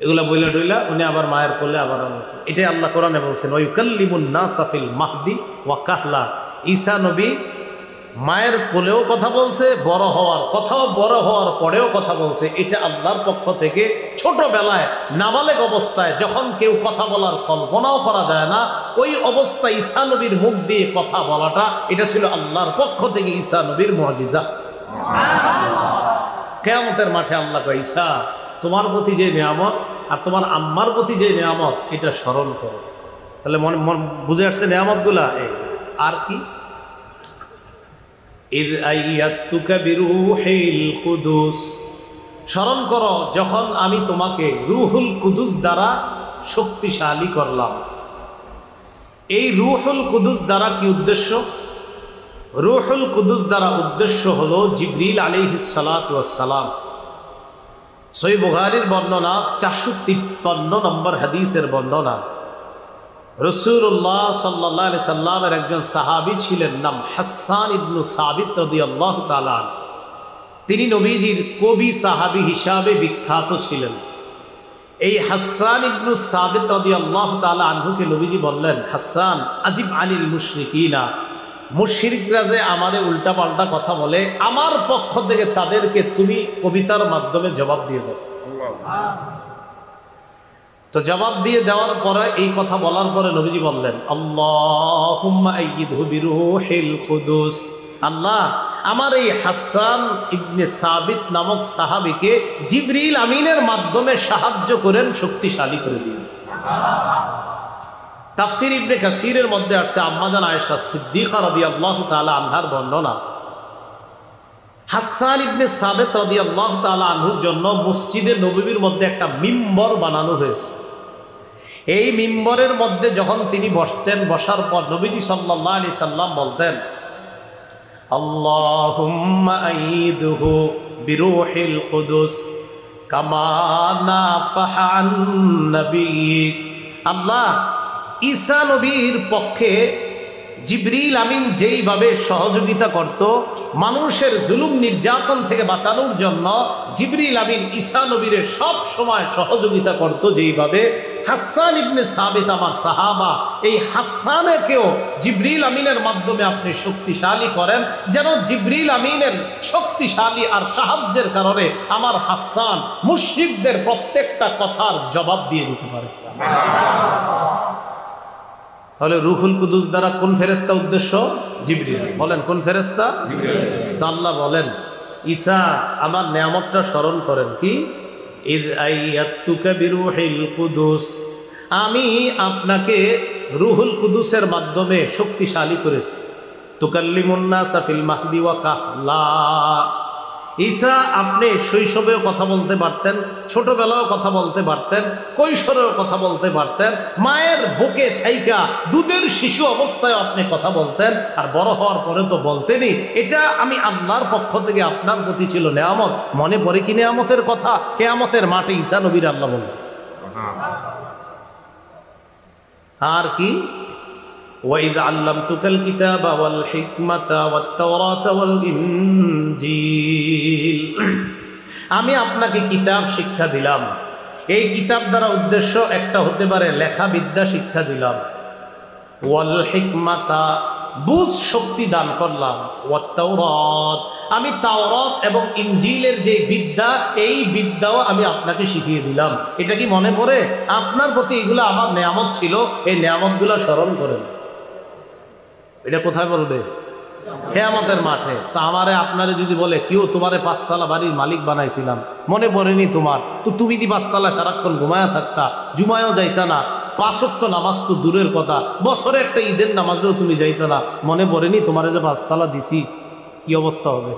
এগুলো বইলা ডইলা উনি আবার মায়ের কোলে আবার এটাই আল্লাহ কোরআনে বলছেন, ওয়ায়ুকাল্লিমুন নাসা ফিল মাহদি ওয়া কাহলা। ঈসা নবী মায়ের কোলেও কথা বলছে, বড় হওয়ার কথাও, বড় হওয়ার পরেও কথা বলছে। এটা আল্লাহর পক্ষ থেকে ছোটবেলায় নাবালেগ অবস্থায় যখন কেউ কথা বলার কল্পনাও করা যায় না, ওই অবস্থায় ঈসা নবীর মুখ দিয়ে কথা বলাটা, এটা ছিল আল্লাহর পক্ষ থেকে ঈসা নবীর মুআজিজা। কিয়ামতের মাঠে আল্লাহ কয় ঈসা তোমার প্রতি যে নিয়ামত আর তোমার আম্মার প্রতি যে নিয়ামত এটা স্মরণ করো। তাহলে বুঝে আসছে নিয়ামতগুলা এই। আর কি ইয আইয়াতুকা বিরূহিল কুদুস, স্মরণ করো যখন আমি তোমাকে রূহুল কুদুস দ্বারা শক্তিশালী করলাম। এই রূহুল কুদুস দ্বারা কি উদ্দেশ্য? রূহুল কুদুস দ্বারা উদ্দেশ্য হলো জিবরিল আলাইহিস সালাতু ওয়াস সালাম। সহিহ বুখারীর বর্ণনা 453 নম্বর হাদিসের বর্ণনা। রাসূলুল্লাহ সাল্লাল্লাহু আলাইহি সাল্লামের একজন সাহাবী ছিলেন, নাম হাসান ইবনু সাবিত রাদিয়াল্লাহু তাআলা। তিনি নবীজির কবি সাহাবী হিসাবে বিখ্যাত ছিলেন। এই হাসান ইবনু সাবিত রাদিয়াল্লাহু তাআলা আনহুকে নবীজি বললেন, হাসান আজিব আনিল মুশরিকিনা, মুশরিকরা যে আমারে উল্টা পাল্টা কথা বলে, আমার পক্ষ থেকে তাদেরকে তুমি কবিতার মাধ্যমে জবাব দিয়ে দাও। তো জবাব দিয়ে দেওয়ার পরে এই কথা বলার পরে নবীজি বললেন, আল্লাহুম্মা আইয়িদহু বিরূহিল কুদুস, আল্লাহ আমার এই হাসান ইবনে সাবিত নামক সাহাবীকে জিবরিল আমিনের মাধ্যমে সাহায্য করেন, শক্তিশালী করে দিন। তাফসীর ইবনে কাসীরের মধ্যে আসছে আম্মাজান আয়েশা সিদ্দিকা রাদিয়াল্লাহু তাআলা আনহার বর্ণনা, হাসান ইবনে সাবিত রাদিয়াল্লাহু তাআলা আনহুর জন্য মসজিদে নববীর মধ্যে একটা মিম্বর বানানো হয়েছে। এই মিম্বরের মধ্যে যখন তিনি বসতেন, বসার পর নবীজি সাল্লাল্লাহু আলাইহি সাল্লাম বলতেন, আল্লাহুম্মা আইয়িদহু বিরূহিল কুদুস কামা নাফাহা আন নাবিয়্যিক, আল্লাহ ঈসা নবীর পক্ষে জিবরিল আমিন যেইভাবে সহযোগিতা করত মানুষের জুলুম নির্যাতন থেকে বাঁচানোর জন্য, জিবরিল আমিন ঈসা নবীর সব সময় সহযোগিতা করত যেইভাবে, হাসান ইবনে সাবিত আমার সাহাবা, এই হাসানকেও জিবরিল আমিনের মাধ্যমে আপনি শক্তিশালী করেন, যেন জিবরিল আমিনের শক্তিশালী আর সাহায্যের কারণে আমার হাসান মুশরিকদের প্রত্যেকটা কথার জবাব দিয়ে দিতে পারে। তাহলে রূহুল কুদুস দ্বারা কোন ফেরেশতা উদ্দেশ্য? জিবরিল। বলেন কোন ফেরেশতা? জিবরিল। তো আল্লাহ বলেন, ঈসা আমার নিয়ামতটা স্মরণ করেন। কি? ইয আইয়াতুকা বিরূহিল কুদুস, আমি আপনাকে রূহুল কুদুসের মাধ্যমে শক্তিশালী করেছি। তুকাল্লিমুন নাসা ফিল মাহদি ওয়া কাহলা, ঈসা আপনি শৈশবেও কথা বলতে পারতেন, ছোটবেলাও কথা বলতে পারতেন, কৈশোরেও কথা বলতে পারতেন, মায়ের বুকে থাইকা দুধের শিশু অবস্থায় আপনি কথা বলতেন, আর বড় হওয়ার পরে তো বলতেনই। এটা আমি আল্লাহর পক্ষ থেকে আপনার প্রতি ছিল নেয়ামত। মনে পড়ে কি নেয়ামতের কথা? কিয়ামতের মাঠে ঈসা নবীর আল্লাহ বললেন। আর কি? وَإِذْ عَلَّمْتُكَ الْكِتَابَ وَالْحِكْمَةَ وَالتَّوْرَاةَ وَالْإِنْجِيلَ, আমি আপনাকে কিতাব শিক্ষা দিলাম। এই কিতাব দ্বারা উদ্দেশ্য একটা হতে পারে লেখা বিদ্যা শিক্ষা দিলাম, ওয়াল হিকমাতা বুঝ শক্তি দান করলাম, ওয়াত তাওরাত আমি তাওরাত এবং ইনজিলের যে বিদ্যা, এই বিদ্যাও আমি আপনাকে শিখিয়ে দিলাম। এটা কি মনে পড়ে? আপনার প্রতি এগুলো আমার নেয়ামত ছিল, এই নেয়ামতগুলো স্মরণ করেন। এটা কোথায় বলবে? কিয়ামতের মাঠে। তো আমারে আপনারে যদি বলে কেউ তোমারে 5 তলা বাড়ির মালিক বানাইছিলাম, মনে পড়েনি তোমার? তো তুমি দি 5 তলা সারাক্ষণ ঘুমায়া থাকতা, জুমায়ও যাইতা না, 5 ওয়াক্ত নামাজ তো দূরের কথা, বছরে একটা ঈদের নামাজেও তুমি যাইতা না, মনে পড়েনি তোমারে যে 5 তলা দিছি? কি অবস্থা হবে?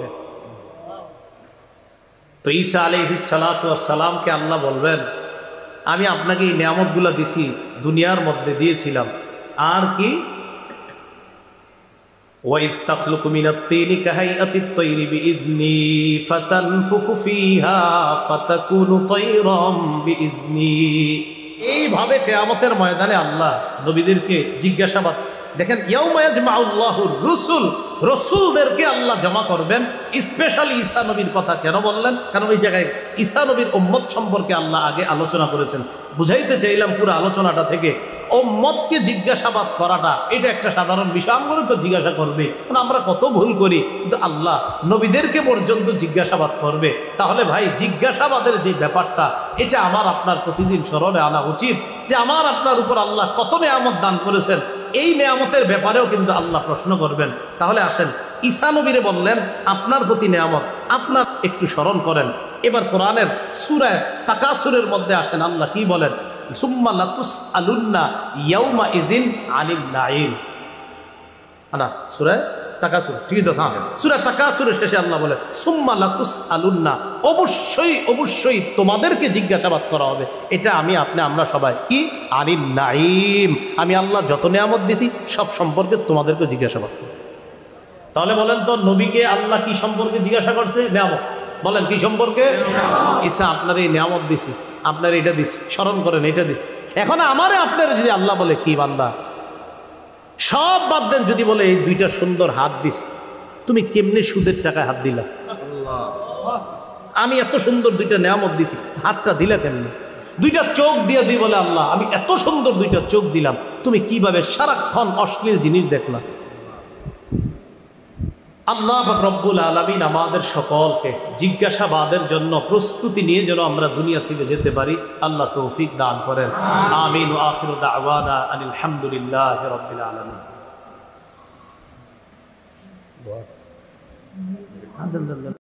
তো ঈসা আলাইহিস সালাতু ওয়াস সালামকে আল্লাহ বলবেন, আমি আপনাকে এই নিয়ামতগুলো দিছি, দুনিয়ার মধ্যে দিয়েছিলাম। আর কি? وَإِذْ تَخْلُقُ مِنَ الطِّينِ كَهَيْئَةِ الطَّيْرِ بِإِذْنِي فَتَنفُخُ فِيهَا فَتَكُونُ طَيْرًا بِإِذْنِي। এইভাবে কিয়ামতের ময়দানে আল্লাহ নবীদেরকে জিজ্ঞাসাবাদ, দেখেন ইয়াউমা ইয়াজমাউল্লাহুর রুসুল, রসুলদেরকে আল্লাহ জমা করবেন। স্পেশালি ঈসা নবীর কথা কেন বললেন? কারণ ওই জায়গায় ঈসা নবীর উম্মত সম্পর্কে আল্লাহ আগে আলোচনা করেছেন। বুঝাইতে চাইলাম পুরো আলোচনাটা থেকে, উম্মতকে জিজ্ঞাসাবাদ করাটা এটা একটা সাধারণ বিষয়, আমরা তো জিজ্ঞাসা করবে, কারণ আমরা কত ভুল করি, কিন্তু আল্লাহ নবীদেরকে পর্যন্ত জিজ্ঞাসাবাদ করবে। তাহলে ভাই জিজ্ঞাসাবাদের যে ব্যাপারটা, এটা আমার আপনার প্রতিদিন স্মরণে আনা উচিত, যে আমার আপনার উপর আল্লাহ কত নেয়ামত দান করেছেন, এই নেয়ামতের ব্যাপারেও কিন্তু আল্লাহ প্রশ্ন করবেন। তাহলে আসেন, ঈসা নবীরে বললেন আপনার প্রতি নেয়ামত, আপনার একটু স্মরণ করেন। এবার কোরআনের সূরা তাকাসুরের মধ্যে আসেন, আল্লাহ কি বলেন? সুম্মা লাতুসআলুন্না ইয়াউমা ইযিন আনিন নাঈম। না, সূরা তাকাসুর, ঠিক আছে? হ্যাঁ, সূরা তাকাসুরের শেষে আল্লাহ বলে সুম্মা লাতুসআলুন্না, অবশ্যই অবশ্যই তোমাদেরকে জিজ্ঞাসাবাদ করা হবে। এটা আমরা সবাই কি আনিন নাঈম, আমি আল্লাহ যত নিয়ামত দিছি সব সম্পর্কে তোমাদেরকে জিজ্ঞাসাবাদ করব। তাহলে বলেন তো নবীকে আল্লাহ কি সম্পর্কে জিজ্ঞাসা করছে? নিয়ামত। বলেন কি সম্পর্কে? ঈসা আপনার এই নিয়ামত দিছি, আপনার এটা দিছি, স্মরণ করেন এটা দিছি। এখন আমারে আপনারা যদি আল্লাহ বলে কি বান্দা সব বাদ দেন, যদি বলে এই দুইটা সুন্দর হাত দিছি, তুমি কেমনে সুদের টাকায় হাত দিলা? আমি এত সুন্দর দুইটা নিয়ামত দিছি, হাতটা দিলা কেমনে? দুইটা চোখ দিয়ে দুই বলে আল্লাহ আমি এত সুন্দর দুইটা চোখ দিলাম, তুমি কিভাবে সারাক্ষণ অশ্লীল জিনিস দেখলা? আল্লাহ পাক রব্বুল আলামিন আমাদের সকলকে জিজ্ঞাসাবাদের জন্য প্রস্তুতি নিয়ে যেন আমরা দুনিয়া থেকে যেতে পারি, আল্লাহ তৌফিক দান করেন। আমিন। ওয়া আখিরু দাওয়ানা আনিল হামদুলিল্লাহি রাব্বিল আলামিন।